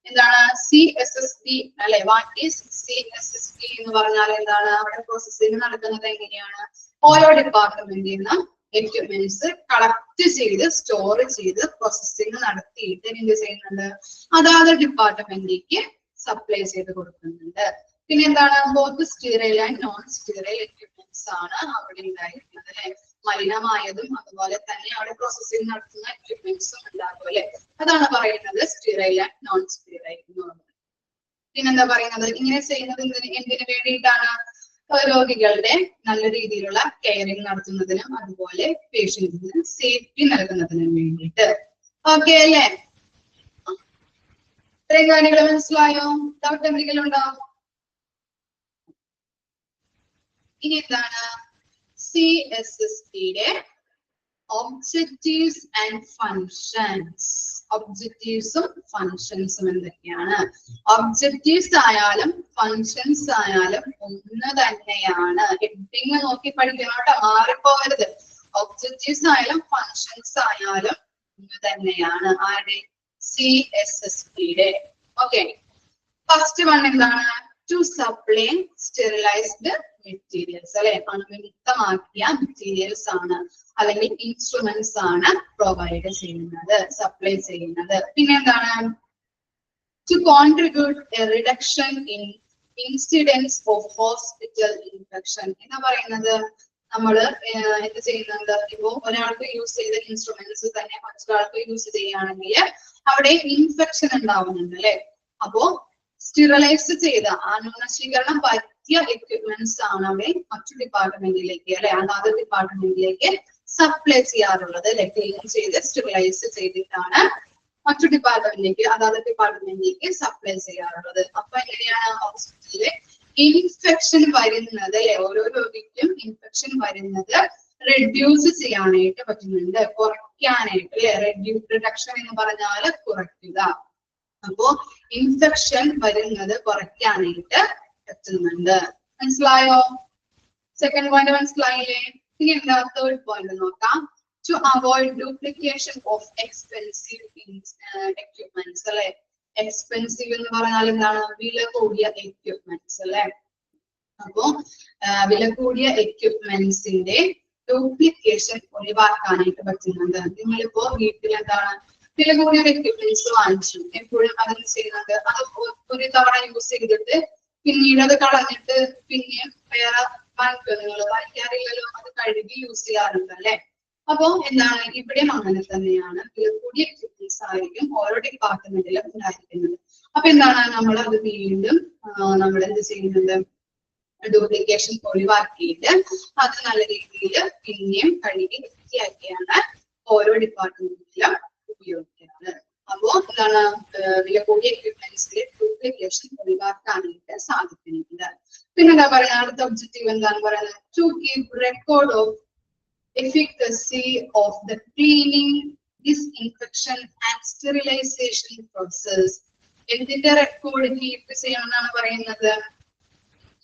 A: എന്താണ് CSSD അല്ലെ? വാട്ട് ഈസ് CSSD എന്ന് പറഞ്ഞാൽ എന്താണ്? അവിടെ പ്രോസസ്സിംഗ് നടക്കുന്നത് എങ്ങനെയാണ്? ഓരോ ഡിപ്പാർട്ട്മെന്റിൽ നിന്നും എക്യുപ്മെന്റ്സ് കളക്ട് ചെയ്ത് സ്റ്റോർ ചെയ്ത് പ്രോസസ്സിംഗ് നടത്തിയിട്ട് എന്ത് ചെയ്യുന്നുണ്ട്? അതാത് ഡിപ്പാർട്ട്മെന്റിലേക്ക് സപ്ലൈ ചെയ്ത് കൊടുക്കുന്നുണ്ട്. പിന്നെ എന്താണ്? Both sterile and non sterile equipments ആണ് അവിടെ ഉണ്ടായിരിക്കുന്നത് അല്ലെ. മലിനമായതും അതുപോലെ തന്നെ അവിടെ പ്രോസസ്സിംഗ് നടത്തുന്ന എക്യുപ്മെന്റ്സും ഉണ്ടാകും അല്ലെ. അതാണ് പറയുന്നത് സ്റ്റെറൈൽ ആൻഡ് നോൺ സ്റ്റെറൈൽ എന്ന് പറയുന്നത്. പിന്നെന്താ പറയുന്നത്? ഇങ്ങനെ ചെയ്യുന്നത് എന്തിനു വേണ്ടിയിട്ടാണ്? രോഗികളുടെ നല്ല രീതിയിലുള്ള കെയറിങ് നടത്തുന്നതിനും അതുപോലെ പേഷ്യന്റിന് സേഫ്റ്റി നൽകുന്നതിനും വേണ്ടിയിട്ട്. ഓക്കെ അല്ലേ? ഇത്രയും കാര്യങ്ങൾ മനസ്സിലായോ? ഡൗട്ട് എന്തെങ്കിലും ഉണ്ടോ? ഇനി എന്താണ് CSSD-യുടെ ഒബ്ജക്റ്റീവ്സ് ആൻഡ് ഫങ്ഷൻസ്. ഒബ്ജക്റ്റീവ്സും ഫങ്ഷൻസും എന്തൊക്കെയാണ്? ഒബ്ജക്റ്റീവ്സ് ആയാലും ഫങ്ഷൻസ് ആയാലും ഒന്ന് തന്നെയാണ്. ഹെഡിങ് നോക്കി പഠിക്കണം കേട്ടോ, മാറിപ്പോകരുത്. ഒബ്ജക്റ്റീവ്സ് ആയാലും ഫങ്ഷൻസ് ആയാലും ഒന്ന് തന്നെയാണ്. ആരുടെ? CSSD-യുടെ. ഓക്കെ. ഫസ്റ്റ് വൺ എന്താണ്? ടു സപ്ലൈ സ്റ്റെറിലൈസ്ഡ് മെറ്റീരിയൽസ് അല്ലെ. അണുവിമുക്തമാക്കിയ മെറ്റീരിയൽസ് ആണ് അല്ലെങ്കിൽ ഇൻസ്ട്രുമെന്റ്സ് ആണ് പ്രൊവൈഡ് ചെയ്യുന്നത്, സപ്ലൈ ചെയ്യുന്നത്. പിന്നെ എന്താണ്? To contribute a reduction in incidence of hospital infection എന്ന് പറയുന്നത് നമ്മള് എന്ത് ചെയ്യുന്നുണ്ട്? ഇപ്പോ ഒരാൾക്ക് യൂസ് ചെയ്ത ഇൻസ്ട്രുമെന്റ്സ് തന്നെ മറ്റൊരാൾക്ക് യൂസ് ചെയ്യുകയാണെങ്കിൽ അവിടെ ഇൻഫെക്ഷൻ ഉണ്ടാവുന്നുണ്ട് അല്ലെ. അപ്പോ സ്റ്റെറിലൈസ് ചെയ്ത അണുനശീകരണം പറ്റിയ എക്യുപ്മെന്റ്സ് ആണ് അവിടെ മറ്റു ഡിപ്പാർട്ട്മെന്റിലേക്ക് അല്ലെ അതാത് ഡിപ്പാർട്ട്മെന്റിലേക്ക് സപ്ലൈ ചെയ്യാറുള്ളത് അല്ലെ. ക്ലീൻ ചെയ്ത് സ്റ്റെറിലൈസ് ചെയ്തിട്ടാണ് മറ്റു ഡിപ്പാർട്ട്മെന്റിലേക്ക് അതാത് ഡിപ്പാർട്ട്മെന്റിലേക്ക് സപ്ലൈ ചെയ്യാറുള്ളത്. അപ്പൊ എങ്ങനെയാണ് ഹോസ്പിറ്റലില് ഇൻഫെക്ഷൻ വരുന്നത് അല്ലെ? ഓരോ രോഗിക്കും ഇൻഫെക്ഷൻ വരുന്നത് റെഡ്യൂസ് ചെയ്യാനായിട്ട് പറ്റുന്നുണ്ട്, കുറയ്ക്കാനായിട്ട് അല്ലെ. റിഡക്ഷൻ എന്ന് പറഞ്ഞാൽ കുറയ്ക്കുക. അപ്പോ ഇൻഫെക്ഷൻ വരുന്നത് കുറയ്ക്കാനായിട്ട് പറ്റുന്നുണ്ട്. മനസ്സിലായോ? സെക്കൻഡ് പോയിന്റ് മനസ്സിലായില്ലേ? ഇനി എന്താ തേർഡ് പോയിന്റ് നോക്കാം. To avoid duplication of expensive equipments അല്ലെ. എക്സ്പെൻസീവ് എന്ന് പറഞ്ഞാൽ എന്താണ്? വില കൂടിയ എക്യുപ്മെന്റ്സ് അല്ലെ. അപ്പോ വില കൂടിയ എക്യുപ്മെന്റ്സിന്റെ ഡ്യൂപ്ലിക്കേഷൻ ഒഴിവാക്കാനായിട്ട് പറ്റുന്നുണ്ട്. നിങ്ങളിപ്പോ വീട്ടിൽ എന്താണ് വില കൂടിയ എക്യുപ്മെന്റ്സ് വാങ്ങിച്ചു, എപ്പോഴും അതെന്ത് ചെയ്യുന്നുണ്ട്? അത് ഒരു തവണ യൂസ് ചെയ്തിട്ട് പിന്നീട് അത് കളഞ്ഞിട്ട് പിന്നെ വേറെ വാങ്ങിക്കുക. നിങ്ങൾ വാങ്ങിക്കാറില്ലല്ലോ, അത് കഴുകി യൂസ് ചെയ്യാറുണ്ട് അല്ലെ. അപ്പോ എന്താണ്? ഇവിടെയും അങ്ങനെ തന്നെയാണ്. വില കൂടിയ എക്യുപ്മെന്റ്സ് ആയിരിക്കും ഓരോ ഡിപ്പാർട്ട്മെന്റിലും ഉണ്ടായിരിക്കുന്നത്. അപ്പൊ എന്താണ്? നമ്മൾ അത് വീണ്ടും നമ്മൾ എന്ത് ചെയ്യുന്നുണ്ട്? ഡ്യൂപ്ലിക്കേഷൻ ഒഴിവാക്കിയിട്ട് അത് നല്ല രീതിയിൽ പിന്നെയും കഴുകി വൃത്തിയാക്കിയാണ് ഓരോ ഡിപ്പാർട്ട്മെന്റിലും ഉപയോഗിക്കുന്നത്. അപ്പോ എന്താണ്? വില കൂടിയ എക്യുപ്മെന്റ്സിലെ ഡ്യൂപ്ലിക്കേഷൻ ഒഴിവാക്കാനായിട്ട് സാധിക്കുന്നുണ്ട്. പിന്നെ എന്താ പറയുന്നത് അടുത്ത ഒബ്ജക്റ്റീവ് എന്താണ് പറയുന്നത് to keep record of efficacy of the cleaning, disinfection and sterilization process. എന്തിന്റെ റെക്കോർഡ് കീപ്പ് ചെയ്യണമെന്നാണ് പറയുന്നത്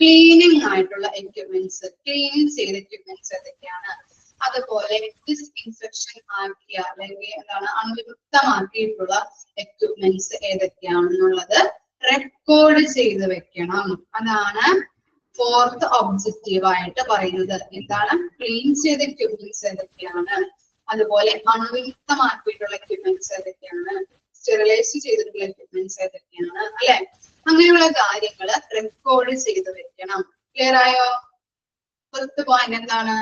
A: ക്ലീനിങ് ആയിട്ടുള്ള എക്യുപ്മെന്റ്സ് ക്ലീൻ ചെയ്ത എക്യുപ്മെന്റ്സ് ഏതൊക്കെയാണ് അതുപോലെ ഡിസ്ഇൻഫെക്ഷൻ ആക്കിയ അല്ലെങ്കിൽ എന്താണ് അണുവിമുക്തമാക്കിയിട്ടുള്ള എക്യുപ്മെന്റ്സ് ഏതൊക്കെയാണെന്നുള്ളത് റെക്കോർഡ് ചെയ്ത് വെക്കണം അതാണ് ഫോർത്ത് ഒബ്ജക്റ്റീവ് ആയിട്ട് പറയുന്നത് എന്താണ് ക്ലീൻ ചെയ്ത എക്യുപ്മെന്റ്സ് ഏതൊക്കെയാണ് അതുപോലെ അണുവിമുക്തമാക്കിയിട്ടുള്ള എക്യുപ്മെന്റ്സ് ഏതൊക്കെയാണ് സ്റ്റെറിലൈസ് ചെയ്തിട്ടുള്ള എക്യുപ്മെന്റ്സ് ഏതൊക്കെയാണ് അല്ലെ അങ്ങനെയുള്ള കാര്യങ്ങൾ റെക്കോർഡ് ചെയ്ത് വെക്കണം ക്ലിയർ ആയോ ഫസ്റ്റ് പോയിന്റ് എന്താണ്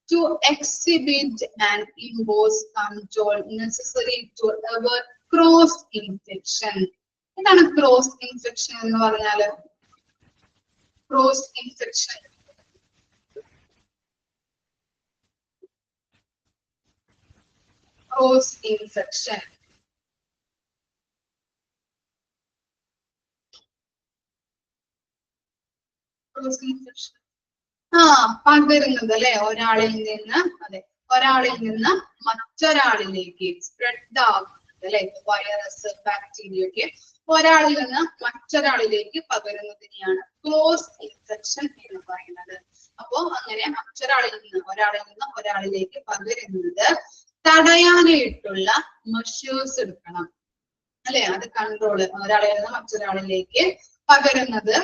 A: to exhibit and impose control necessary to avoid cross infection എന്താണ് ക്രോസ് ഇൻഫെക്ഷൻ എന്ന് പറഞ്ഞാല് cross infection cross infection cross infection പകരുന്നത് അല്ലെ ഒരാളിൽ നിന്ന് അതെ ഒരാളിൽ നിന്ന് മറ്റൊരാളിലേക്ക് സ്പ്രെഡ് ആകുന്നത് അല്ലെ വൈറസ് ബാക്ടീരിയ ഒക്കെ ഒരാളിൽ നിന്ന് മറ്റൊരാളിലേക്ക് പകരുന്നതിനെയാണ് ക്ലോസ് ഇൻഫെക്ഷൻ എന്ന് പറയുന്നത് അപ്പോ അങ്ങനെ ഒരാളിൽ നിന്ന് ഒരാളിലേക്ക് പകരുന്നത് തടയാനായിട്ടുള്ള മെഷേഴ്സ് എടുക്കണം അല്ലെ അത് കൺട്രോള് ഒരാളിൽ നിന്ന് മറ്റൊരാളിലേക്ക് പകരുന്നത്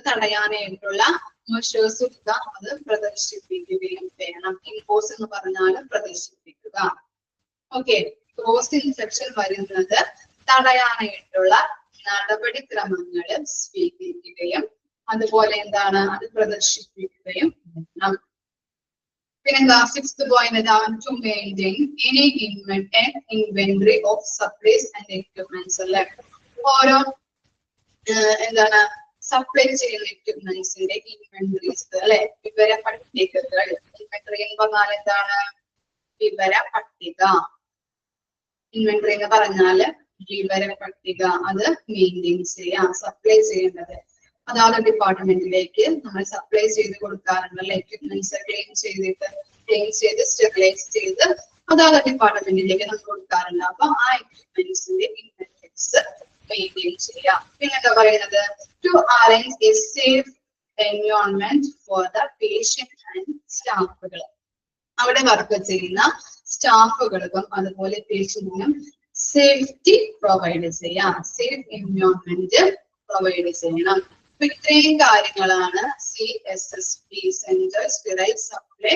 A: തടയാനായിട്ടുള്ള മെഷേഴ്സ് എടുക്കുക അത് പ്രദർശിപ്പിക്കുകയും വേണം ഇമ്പോസ് എന്ന് പറഞ്ഞാൽ പ്രദർശിപ്പിക്കുക ഓക്കെ ക്രോസ് ഇൻഫെക്ഷൻ വരുന്നത് തടയാനായിട്ടുള്ള നടപടിക്രമങ്ങൾ സ്വീകരിക്കുകയും അതുപോലെ എന്താണ് അത് പ്രദർശിപ്പിക്കുകയും വേണം പിന്നെന്താ sixth point two maintain any inventory of supplies and equipments അല്ലെ ഓരോ എന്താണ് സപ്ലൈ ചെയ്യുന്ന എക്യുപ്മെന്റ്സിന്റെ ഇൻവെന്ററീസ് അല്ലെ വിവര പട്ടികകൾ ഇൻവെന്ററി എന്ന് പറഞ്ഞാൽ എന്താണ് വിവര പട്ടിക ഇൻവെന്ററി എന്ന് പറഞ്ഞാല് വിവര പട്ടിക അത് മെയിൻറ്റെയിൻ ചെയ്യാം സപ്ലൈ ചെയ്യേണ്ടത് അതാത് ഡിപ്പാർട്ട്മെന്റിലേക്ക് നമ്മൾ സപ്ലൈ ചെയ്ത് കൊടുക്കാറുണ്ടല്ലോ എക്യുപ്മെന്റ്സ് ക്ലീൻ ചെയ്ത് സ്റ്റെറിലൈസ് ചെയ്ത് അതാത് ഡിപ്പാർട്ട്മെന്റിലേക്ക് നമ്മൾ കൊടുക്കാറുണ്ട് അപ്പൊ ആ എക്യുപ്മെന്റ്സിന്റെ ഇൻവെന്ററീസ് മെയിൻറ്റെയിൻ ചെയ്യാം പിന്നെന്താ പറയുന്നത് to arrange a safe environment for the patient and സ്റ്റാഫുകൾ അവിടെ വർക്ക് ചെയ്യുന്ന സ്റ്റാഫുകൾക്കും അതുപോലെ പേഷ്യന്റിനും സേഫ്റ്റി പ്രൊവൈഡ് ചെയ്യാം സേഫ് എൻവയോൺമെന്റ് പ്രൊവൈഡ് ചെയ്യണം അപ്പൊ ഇത്രയും കാര്യങ്ങളാണ് CSSP സെന്റർ സ്റ്റെറൈൽ സപ്ലൈ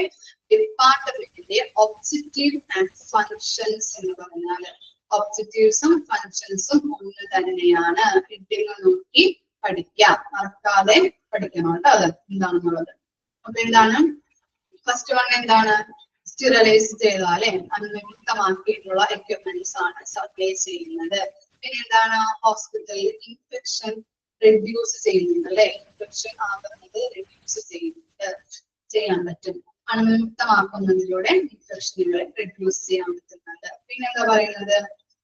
A: ഡിപ്പാർട്ട്മെന്റിന്റെ ഒബ്ജക്റ്റീവ് ആൻഡ് ഫങ്ഷൻസ് എന്ന് പറഞ്ഞാൽ ഒബ്ജക്റ്റീവ്സും ഫങ്ഷൻസും ഒന്ന് തന്നെയാണ് ഹെഡിങ് നോക്കി പഠിക്കാം മറക്കാതെ പഠിക്കണം കേട്ടോ അത് എന്താണെന്നുള്ളത് അപ്പൊ എന്താണ് ഫസ്റ്റ് വൺ എന്താണ് സ്റ്റെറിലൈസ് ചെയ്താലേ അണുവിമുക്തമാക്കിയിട്ടുള്ള എക്യുപ്മെന്റ്സ് ആണ് സപ്ലൈ ചെയ്യുന്നത് പിന്നെ എന്താണ് ഹോസ്പിറ്റലിൽ ഇൻഫെക്ഷൻ റെഡ്യൂസ് ചെയ്യുന്നുണ്ട് അല്ലെ ഇൻഫെക്ഷൻ ആകുന്നത് റെഡ്യൂസ് ചെയ്യാൻ പറ്റും അണുവിമുക്തമാക്കുന്നതിലൂടെ ഇൻഫെക്ഷനുകളെ റെഡ്യൂസ് ചെയ്യാൻ പറ്റുന്നുണ്ട് പിന്നെ എന്താ പറയുന്നത്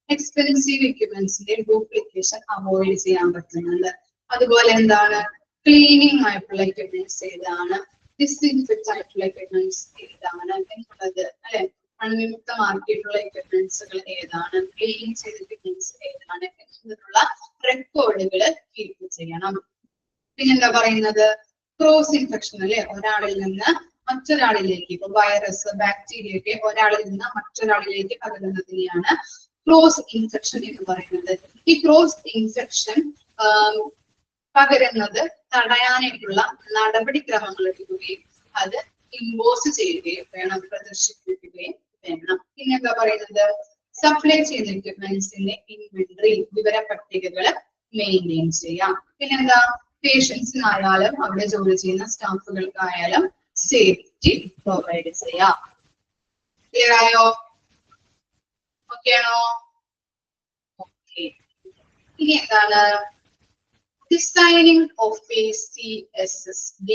A: എക്സ്പെൻസീവ് എക്യുപ്മെന്റ്സിന്റെ ഡ്യൂപ്ലിക്കേഷൻ അവോയ്ഡ് ചെയ്യാൻ പറ്റുന്നുണ്ട് അതുപോലെ എന്താണ് ക്ലീനിങ് ആയിട്ടുള്ള എക്യുപ്മെന്റ്സ് ഏതാണ് ഡിസ്ഇൻഫെക്റ്റ് ആയിട്ടുള്ള എക്യുപ്മെന്റ്സ് ഏതാണ് എന്നുള്ളത് അല്ലെ അണുവിമുക്തമാക്കിയിട്ടുള്ള എക്യുപ്മെന്റ്സുകൾ ഏതാണ് ക്ലീൻ ചെയ്ത എക്യുപ്മെന്റ്സ് ഏതാണ് എന്നതിനുള്ള റെക്കോർഡുകൾ കീപ്പ് ചെയ്യണം പിന്നെന്താ പറയുന്നത് ക്രോസ് ഇൻഫെക്ഷൻ അല്ലെ ഒരാളിൽ നിന്ന് മറ്റൊരാളിലേക്ക് ഇപ്പൊ വൈറസ് ബാക്ടീരിയ ഒക്കെ ഒരാളിൽ നിന്ന് മറ്റൊരാളിലേക്ക് പകരുന്നതിനെയാണ് ക്രോസ് ഇൻഫെക്ഷൻ എന്ന് പറയുന്നത് ഈ ക്രോസ് ഇൻഫെക്ഷൻ പകരുന്നത് തടയാനായിട്ടുള്ള നടപടിക്രമങ്ങൾ എടുക്കുകയും അത് ഇമ്പോസ് ചെയ്യുകയും വേണം പ്രദർശിപ്പിക്കുകയും വേണം പിന്നെ എന്താ പറയുന്നത് സപ്ലൈ ചെയ്യുന്ന എക്യുപ്മെന്റ്സിന്റെ ഇൻവെന്ററി വിവര പട്ടികകൾ മെയിൻറ്റെയിൻ ചെയ്യാം പിന്നെന്താ പേഷ്യൻസിനായാലും അവിടെ ജോലി ചെയ്യുന്ന സ്റ്റാഫുകൾക്കായാലും സേഫ്റ്റി പ്രൊവൈഡ് ചെയ്യാം ക്ലിയർ ആയോ ഓക്കെ ആണോ ഓക്കെ ഇനി എന്താണ് designing of a CSSD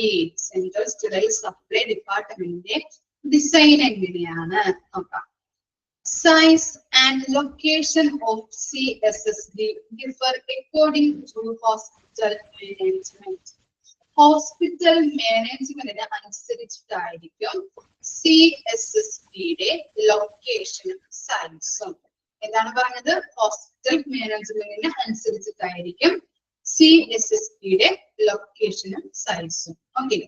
A: central sterile supply ഡിപ്പാർട്ട്മെന്റിന്റെ ഡിസൈൻ എങ്ങനെയാണ് നോക്കാം size and location of CSSD differ according to hospital management hospital മാനേജ്മെന്റിന് അനുസരിച്ചിട്ടായിരിക്കും CSSBയുടെ ലൊക്കേഷനും സൈസും. എന്താണ് പറഞ്ഞത്? ഹോസ്പിറ്റൽ മാനേജ്മെന്റിന് അനുസരിച്ചിട്ടായിരിക്കും CSSBയുടെ ലൊക്കേഷനും സൈസും. Okay.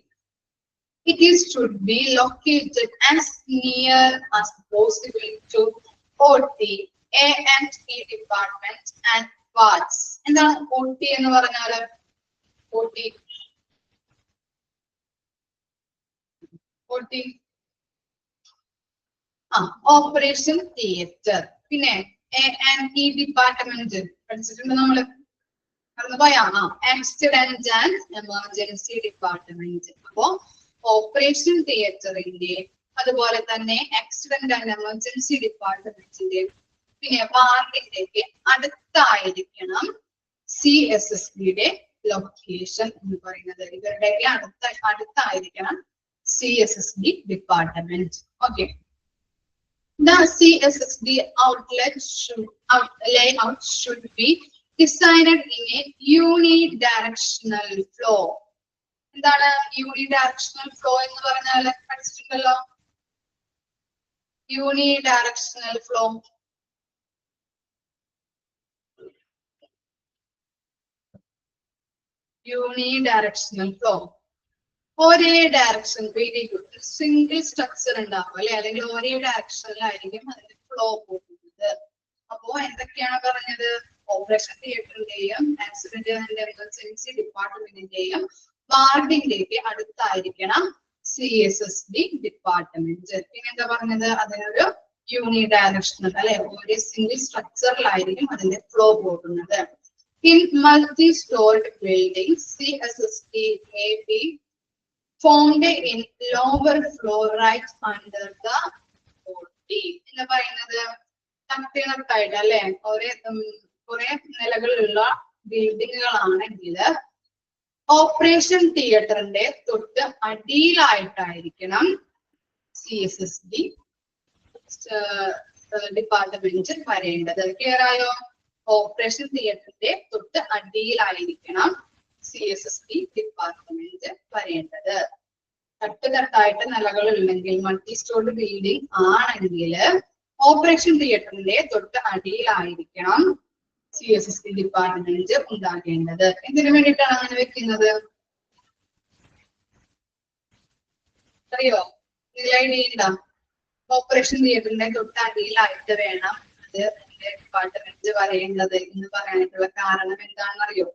A: It is should be located as near as possible to OT, A&E department and parts. എന്താണ് OT എന്ന് പറഞ്ഞാല്? OT operation theatre. പിന്നെ A&E ഡിപ്പാർട്ട്മെന്റ് പഠിച്ചിട്ടുണ്ട് നമ്മള്. Accident and emergency department. അപ്പോ ഓപ്പറേഷൻ തിയേറ്ററിന്റെ, അതുപോലെ തന്നെ ആക്സിഡന്റ് ആൻഡ് എമർജൻസി ഡിപ്പാർട്ട്മെന്റിന്റെ, പിന്നെ വാർഡിന്റെയൊക്കെ അടുത്തായിരിക്കണം CSSBയുടെ ലൊക്കേഷൻ എന്ന് പറയുന്നത്. ഇവരുടെയൊക്കെ അടുത്തായിരിക്കണം CSSB department. Okay. The CSSB layout should be designed in a unidirectional flow. എന്താണ് unidirectional flow എന്ന് പറഞ്ഞാൽ? പഠിച്ചിട്ടുണ്ടല്ലോ. Unidirectional flow. Unidirectional flow. ഒരേ direction. Very good. Single structure ഉണ്ടാവും അല്ലെ, അല്ലെങ്കിൽ ഒരേ ഡയറക്ഷനിലായിരിക്കും അതിന്റെ ഫ്ലോ പോകുന്നത്. അപ്പോ എന്തൊക്കെയാണ് പറഞ്ഞത്? ഓപ്പറേഷൻ തിയേറ്ററിന്റെയും ആക്സിഡന്റ് ആൻഡ് എമർജൻസി ഡിപ്പാർട്ട്മെന്റിന്റെയും വാർഡിന്റെയൊക്കെ അടുത്തായിരിക്കണം CSSB ഡിപ്പാർട്ട്മെന്റ്. പിന്നെ എന്താ പറഞ്ഞത്? അതിനൊരു യൂണിഡയറക്ഷണൽ അല്ലെ, ഒരേ സിംഗിൾ സ്ട്രക്ചറിലായിരിക്കും അതിന്റെ ഫ്ലോ പോകുന്നത്. In multi-stored buildings, CSSB may be formed in lower floor right under the OT. എന്ന് പറയുന്നത് തട്ടിനത്തായിട്ട് അല്ലെ, കുറെ നിലകളുള്ള ബിൽഡിങ്ങുകളാണെങ്കിൽ ഓപ്പറേഷൻ തിയേറ്ററിന്റെ തൊട്ട് അടിയിലായിട്ടായിരിക്കണം CSSB ഡിപ്പാർട്ട്മെന്റ് വരേണ്ടത്. ക്ലിയർ ആയോ? ഓപ്പറേഷൻ തിയേറ്ററിന്റെ തൊട്ട് അടിയിലായിരിക്കണം CSSB ഡിപ്പാർട്ട്മെന്റ് വരേണ്ടത്. തട്ടുതട്ടായിട്ട് നിലകൾ ഉണ്ടെങ്കിൽ, മൾട്ടി സ്റ്റോർഡ് ബിൽഡിംഗ് ആണെങ്കിൽ ഓപ്പറേഷൻ തിയേറ്ററിന്റെ തൊട്ട് അടിയിലായിരിക്കണം CSSB ഡിപ്പാർട്ട്മെന്റ് ഉണ്ടാകേണ്ടത്. എന്തിനു വേണ്ടിയിട്ടാണ് അങ്ങനെ വെക്കുന്നത്? അറിയോ? ഇതിലൈഡിയുണ്ടോ? ഓപ്പറേഷൻ തിയേറ്ററിന്റെ തൊട്ട് അടിയിലായിട്ട് വേണം അത് ഡിപ്പാർട്ട്മെന്റ് വരേണ്ടത് എന്ന് പറയാനായിട്ടുള്ള കാരണം എന്താണെന്ന് അറിയോ?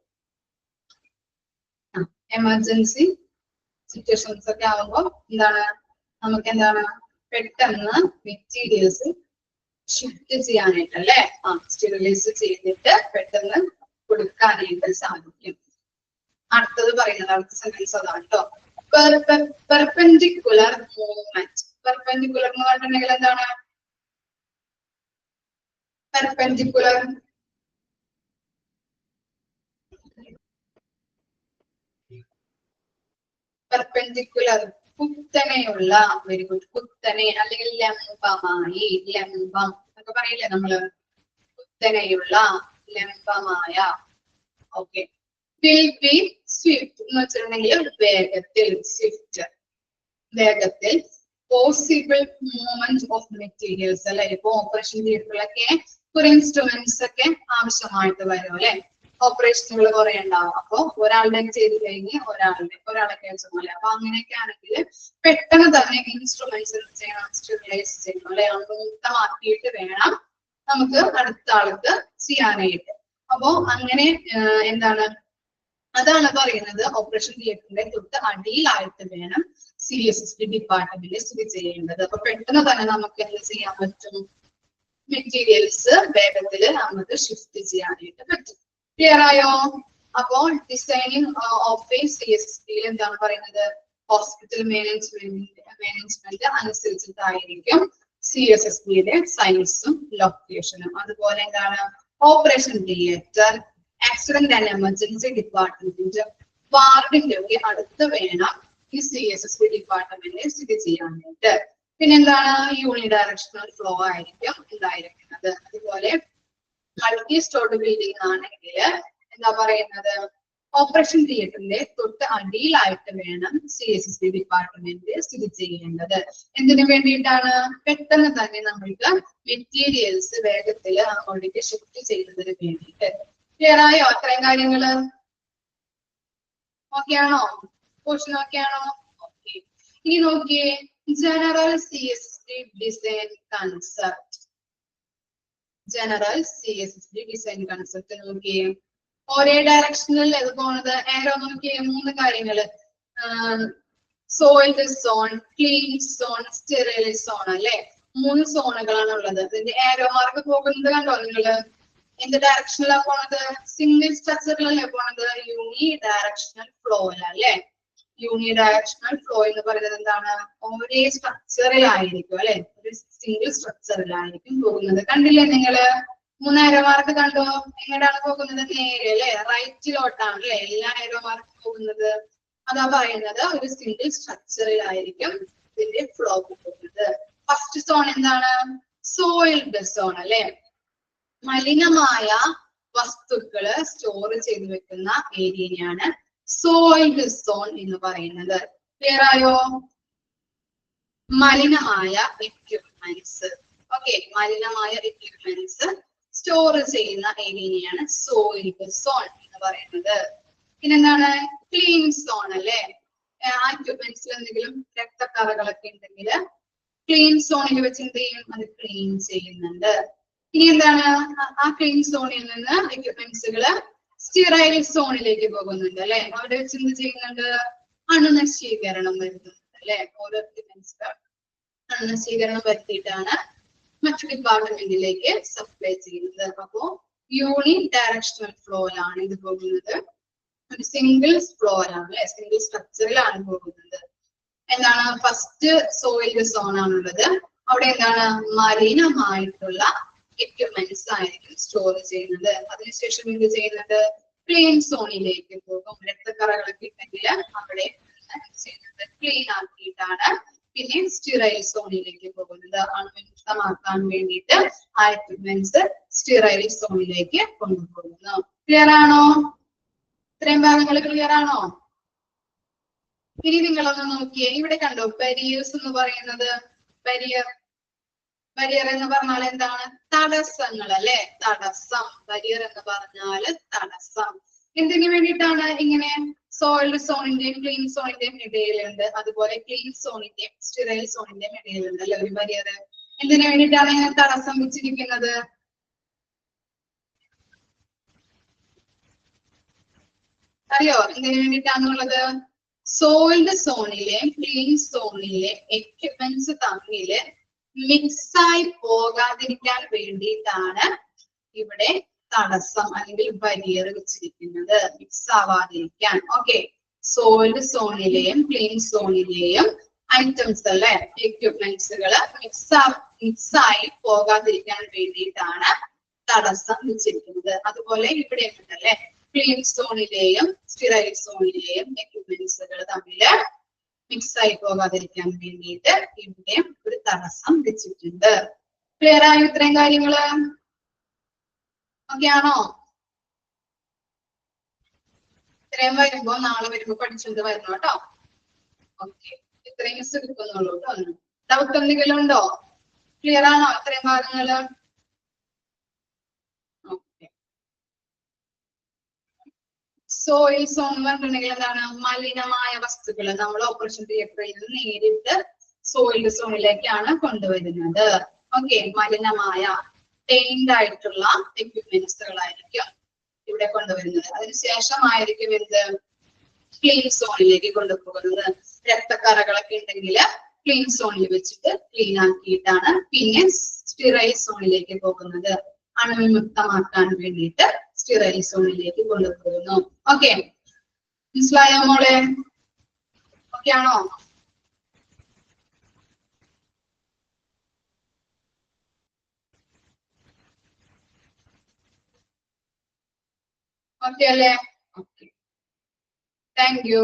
A: എമർജൻസി സിറ്റുവേഷൻസ് ഒക്കെ ആവുമ്പോ എന്താണ് നമുക്ക് പെട്ടെന്ന് മെറ്റീരിയൽസ് ഷിഫ്റ്റ് ചെയ്യാനായിട്ട് അല്ലെ, സ്റ്റെറിലൈസ് ചെയ്തിട്ട് പെട്ടെന്ന് കൊടുക്കാനായിട്ട് സാധിക്കും. അടുത്തത് പറയുന്നത്, അടുത്ത സെന്റൻസ് അതാണ് കേട്ടോ. Perpendicular movement. പെർപെൻഡിക്കുലർ എന്ന് പറഞ്ഞിട്ടുണ്ടെങ്കിൽ എന്താണ്? പെർപെൻഡിക്കുലർ പെർപെൻഡിക്കുലർ കുത്തനെയുള്ള. Very good. കുത്തനെ അല്ലെങ്കിൽ ലംബമായി. ലംബം എന്നൊക്കെ പറയില്ലേ നമ്മള്? കുത്തനെയുള്ള, ലംബമായ. ഓക്കെ. വിൽ ബി സ്വിഫ്റ്റ് എന്ന് വെച്ചിട്ടുണ്ടെങ്കിൽ വേഗത്തിൽ. സ്വിഫ്റ്റ് വേഗത്തിൽ. പോസിബിൾ മൂവ്മെന്റ് ഓഫ് മെറ്റീരിയൽസ് അല്ലെ. ഇപ്പൊ ഓപ്പറേഷൻ തിയേറ്ററിലൊക്കെ കുറെ ഇൻസ്ട്രുമെന്റ്സ് ഒക്കെ ആവശ്യമായിട്ട് വരും അല്ലെ. ഓപ്പറേഷനുകൾ കുറെ ഉണ്ടാവും. അപ്പൊ ഒരാളുടെ ചെയ്ത് കഴിഞ്ഞ് ഒരാളെ കേസ് പോലെ. അപ്പൊ അങ്ങനെയൊക്കെ ആണെങ്കിൽ പെട്ടെന്ന് തന്നെ ഇൻസ്ട്രുമെന്റ്സ് ചെയ്യണം, സ്റ്റെറിലൈസ് ചെയ്യണം അല്ലെ. മുക്തമാക്കിയിട്ട് വേണം നമുക്ക് അടുത്ത ആൾക്ക് ചെയ്യാനായിട്ട്. അപ്പോ അങ്ങനെ എന്താണ്, അതാണ് പറയുന്നത് ഓപ്പറേഷൻ തിയേറ്ററിന്റെ തൊട്ട് അടിയിലായിട്ട് വേണം CSSB ഡിപ്പാർട്ട്മെന്റ് സ്ഥിതി ചെയ്യേണ്ടത്. അപ്പൊ പെട്ടെന്ന് തന്നെ നമുക്ക് എന്ത് ചെയ്യാൻ പറ്റും? മെറ്റീരിയൽസ് വേഗത്തിൽ നമുക്ക് ഷിഫ്റ്റ് ചെയ്യാനായിട്ട് പറ്റും. ക്ലിയർ ആയോ? അപ്പോൾ ഡിസൈനിങ് ഓഫ് എ CSSB എന്താണ് പറയുന്നത്? ഹോസ്പിറ്റൽ മാനേജ്മെന്റ് അനുസരിച്ചിട്ടായിരിക്കും CSSBയുടെ സൈസും ലൊക്കേഷനും. അതുപോലെ എന്താണ്? Operation theatre, accident and emergency department, വാർഡിന്റെ ഒക്കെ അടുത്ത് വേണം ഈ CSSB ഡിപ്പാർട്ട്മെന്റ് സ്ഥിതി ചെയ്യാനായിട്ട്. പിന്നെന്താണ്? യൂണിഡയറക്ഷണൽ ഫ്ലോ ആയിരിക്കും ഉണ്ടായിരിക്കുന്നത്. അതുപോലെ മൾട്ടി സ്റ്റോർഡ് ബിൽഡിംഗ് ആണെങ്കിൽ എന്താ പറയുന്നത്? ഓപ്പറേഷൻ തിയേറ്ററിന്റെ തൊട്ട് അടിയിലായിട്ട് വേണം CSSD ഡിപ്പാർട്ട്മെന്റ് സ്ഥിതി ചെയ്യേണ്ടത്. എന്തിനു വേണ്ടിയിട്ടാണ്? പെട്ടെന്ന് തന്നെ നമ്മൾക്ക് മെറ്റീരിയൽസ് വേഗത്തിൽ അങ്ങോട്ടേക്ക് ഷിഫ്റ്റ് ചെയ്യുന്നതിന് വേണ്ടിയിട്ട്. ക്ലിയർ ആയോ അത്രയും കാര്യങ്ങള്? ഓക്കെ ആണോ? പോർഷൻ ഓക്കെ ആണോ? ഓക്കെ. ഇനി നോക്കിയേ, general CSSD design concept. General CSSD design concept നോക്കിയേ, ഒരേ ഡയറക്ഷനിൽ ഇത് പോണത്. ആരോ നോക്കിയേ, 3 കാര്യങ്ങള്. Soiled zone, clean zone, sterile zone അല്ലെ. 3 സോണുകളാണ് ഉള്ളത്. ഇതിന്റെ ആരോ മാർക്ക് പോകുന്നത് കണ്ടോ നിങ്ങള്? എന്ത് ഡയറക്ഷനിലാണ് പോണത്? സിംഗിൾ സ്ട്രക്ചറിലല്ലേ പോണത്? യൂണി ഡയറക്ഷണൽ ഫ്ലോ അല്ലെ. യൂണി ഡയറക്ഷണൽ ഫ്ലോ എന്ന് പറയുന്നത് എന്താണ്? ഒരേ സ്ട്രക്ചറിലായിരിക്കും അല്ലെ, ഒരു സിംഗിൾ സ്ട്രക്ചറിലായിരിക്കും പോകുന്നത്. കണ്ടില്ലേ നിങ്ങള്? 3 ആരോ മാർക്ക് കണ്ടോ? എങ്ങനെയാണ് പോകുന്നത്? നേരെ അല്ലെ, റൈറ്റിലോട്ടാണ് അല്ലെ എല്ലാ ആരോ മാർക്ക് പോകുന്നത്. അതാ പറയുന്നത് ഒരു സിംഗിൾ സ്ട്രക്ചറിലായിരിക്കും ഇതിന്റെ ഫ്ലോ പോകുന്നത്. ഫസ്റ്റ് സോൺ എന്താണ്? സോയിൽഡ് സോൺ അല്ലെ. മലിനമായ വസ്തുക്കള് സ്റ്റോർ ചെയ്ത് വെക്കുന്ന ഏരിയയാണ് സോയിൽഡ് സോൺ എന്ന് പറയുന്നത്. ക്ലിയർ ആയോ? മലിനമായ എക്യുപ്മെന്റ്സ്, ഓക്കെ, മലിനമായ എക്യുപ്മെന്റ്സ് സ്റ്റോർ ചെയ്യുന്ന ഏരിയയാണ് സോയിൽഡ് സോൺ എന്ന് പറയുന്നത്. പിന്നെന്താണ്? ക്ലീൻ സോൺ അല്ലെ. ആ എക്യുപ്മെന്റ്സിൽ എന്തെങ്കിലും രക്തക്കറകളൊക്കെ ഉണ്ടെങ്കിൽ ക്ലീൻ സോണിൽ വെച്ച് എന്ത് ചെയ്യും? അത് ക്ലീൻ ചെയ്യുന്നുണ്ട്. ഇനി എന്താണ്? ആ ക്ലീൻ സോണിൽ നിന്ന് എക്യുപ്മെന്റ്സുകള് സ്റ്റെറൈൽ സോണിലേക്ക് പോകുന്നുണ്ട് അല്ലെ. അവിടെ വെച്ച് എന്ത് ചെയ്യുന്നുണ്ട്? അണുനശീകരണം വരുന്നുണ്ട് അല്ലെ. ഓരോ എക്യുപ്മെന്റ്സ് അണുനശീകരണം വരുത്തിയിട്ടാണ് മറ്റു ഡിപ്പാർട്ട്മെന്റിലേക്ക് സപ്ലൈ ചെയ്യുന്നത്. അപ്പോ യൂണി ഡയറക്ഷണൽ ഫ്ലോയിലാണ് ഇത് പോകുന്നത്. ഒരു സിംഗിൾ ഫ്ലോയിലാണ് അല്ലെ, സിംഗിൾ സ്ട്രക്ചറിലാണ് പോകുന്നത്. എന്താണ്? ഫസ്റ്റ് സോയിൽഡ് സോൺ ആണുള്ളത്. അവിടെ എന്താണ്? മലിനമായിട്ടുള്ള എക്യുപ്മെന്റ്സ് ആയിരിക്കും സ്റ്റോർ ചെയ്യുന്നത്. അതിനുശേഷം എന്ത് ചെയ്യുന്നത്? ക്ലീൻ സോണിലേക്ക് പോകും. രക്തക്കറകളൊക്കെ ഉണ്ടെങ്കിൽ അവിടെ ചെയ്യുന്നത് ക്ലീൻ ആക്കിയിട്ടാണ് പിന്നെ സ്റ്റെറൈൽ സോണിലേക്ക് പോകുന്നത്. അണുവിമുക്തമാക്കാൻ വേണ്ടിയിട്ട് ആ എക്യുപ്മെന്റ്സ് സ്റ്റെറൈൽ സോണിലേക്ക് കൊണ്ടുപോകുന്നു. ക്ലിയർ ആണോ? ഇത്രയും ഭാഗങ്ങൾ ക്ലിയർ ആണോ? ഇനി നിങ്ങളൊന്ന് നോക്കിയേ, ഇവിടെ കണ്ടോ ബാരിയേഴ്സ് എന്ന് പറയുന്നത്? ബാരിയർ, ബാരിയർ എന്ന് പറഞ്ഞാൽ എന്താണ്? തടസ്സങ്ങൾ അല്ലെ. തടസ്സം. ബാരിയർ എന്ന് പറഞ്ഞാൽ തടസ്സം. എന്തിനു വേണ്ടിയിട്ടാണ് ഇങ്ങനെ? സോയിൽഡ് സോണിന്റെയും ക്ലീൻ സോണിന്റെയും ഇടയിലുണ്ട്, അതുപോലെ ക്ലീൻ സോണിന്റെയും സ്റ്റെറൈൽ സോണിന്റെയും ഇടയിലുണ്ട് അല്ലെ ഒരു ബാരിയർ. എന്തിനു വേണ്ടിയിട്ടാണ് ഇങ്ങനെ തടസ്സം വെച്ചിരിക്കുന്നത്? അറിയോ എന്തിനു വേണ്ടിയിട്ടാന്നുള്ളത്? സോയിൽഡ് സോണിലെ ക്ലീൻ സോണിലെ എക്യുപ്മെന്റ്സ് തമ്മില് മിക്സായി പോകാതിരിക്കാൻ വേണ്ടിയിട്ടാണ് ഇവിടെ തടസ്സം അല്ലെങ്കിൽ ബാരിയർ വെച്ചിരിക്കുന്നത്. മിക്സ് ആവാതിരിക്കാൻ. ഓക്കെ, സോയിൽഡ് സോണിലെയും ക്ലീൻ സോണിലെയും ഐറ്റംസ് അല്ലെ, എക്യുപ്മെന്റ്സുകള് മിക്സായി പോകാതിരിക്കാൻ വേണ്ടിയിട്ടാണ് തടസ്സം വെച്ചിരിക്കുന്നത്. അതുപോലെ ഇവിടെ ഉണ്ടല്ലേ, ക്ലീൻ സോണിലെയും സ്റ്റെറൈൽ സോണിലെയും എക്യുപ്മെന്റ്സുകൾ തമ്മില് മിക്സ് ആയി പോകാതിരിക്കാൻ വേണ്ടിയിട്ട് ഇവിടെ ഒരു തടസ്സം വെച്ചിട്ടുണ്ട്. ക്ലിയർ ആയോ ഇത്രയും കാര്യങ്ങള്? ഓക്കെ ആണോ? ഇത്രയും വരുമ്പോ നാളെ വരുമ്പോ പഠിച്ചുകൊണ്ട് വരണം കേട്ടോ. ഓക്കെ, ഇത്രയും മിസ് എടുക്കുന്നുള്ളൂ കേട്ടോ. ഡൗട്ട് എന്തെങ്കിലും ഉണ്ടോ? ക്ലിയർ ആണോ ഇത്രയും ഭാഗങ്ങള്? ഓക്കെ. സോയിൽ സോൺ പറഞ്ഞിട്ടുണ്ടെങ്കിൽ എന്താണ്? മലിനമായ വസ്തുക്കൾ നമ്മൾ ഓപ്പറേഷൻ തിയേറ്ററിൽ നിന്ന് നേരിട്ട് സോയിൽ സോണിലേക്കാണ് കൊണ്ടുവരുന്നത്. ഓക്കെ, മലിനമായ പെയിന്റ് ആയിട്ടുള്ള എക്യുപ്മെന്റ്സുകളായിരിക്കും ഇവിടെ കൊണ്ടുവരുന്നത്. അതിനുശേഷമായിരിക്കും എന്ത്? ക്ലീൻ സോണിലേക്ക് കൊണ്ടുപോകുന്നത്. രക്തക്കറകളൊക്കെ ഉണ്ടെങ്കിൽ ക്ലീൻ സോണിൽ വെച്ചിട്ട് ക്ലീൻ ആക്കിയിട്ടാണ് പിന്നെ സ്റ്റെറൈൽ സോണിലേക്ക് പോകുന്നത്. അണുവിമുക്തമാക്കാൻ വേണ്ടിയിട്ട് സ്റ്റെറൈൽ സോണിലേക്ക് കൊണ്ടുപോകുന്നു. ഓക്കെ, മനസ്സിലായോ മോളെ? ഓക്കെ ആണോ? ഓക്കെ അല്ലേ? Okay, thank you.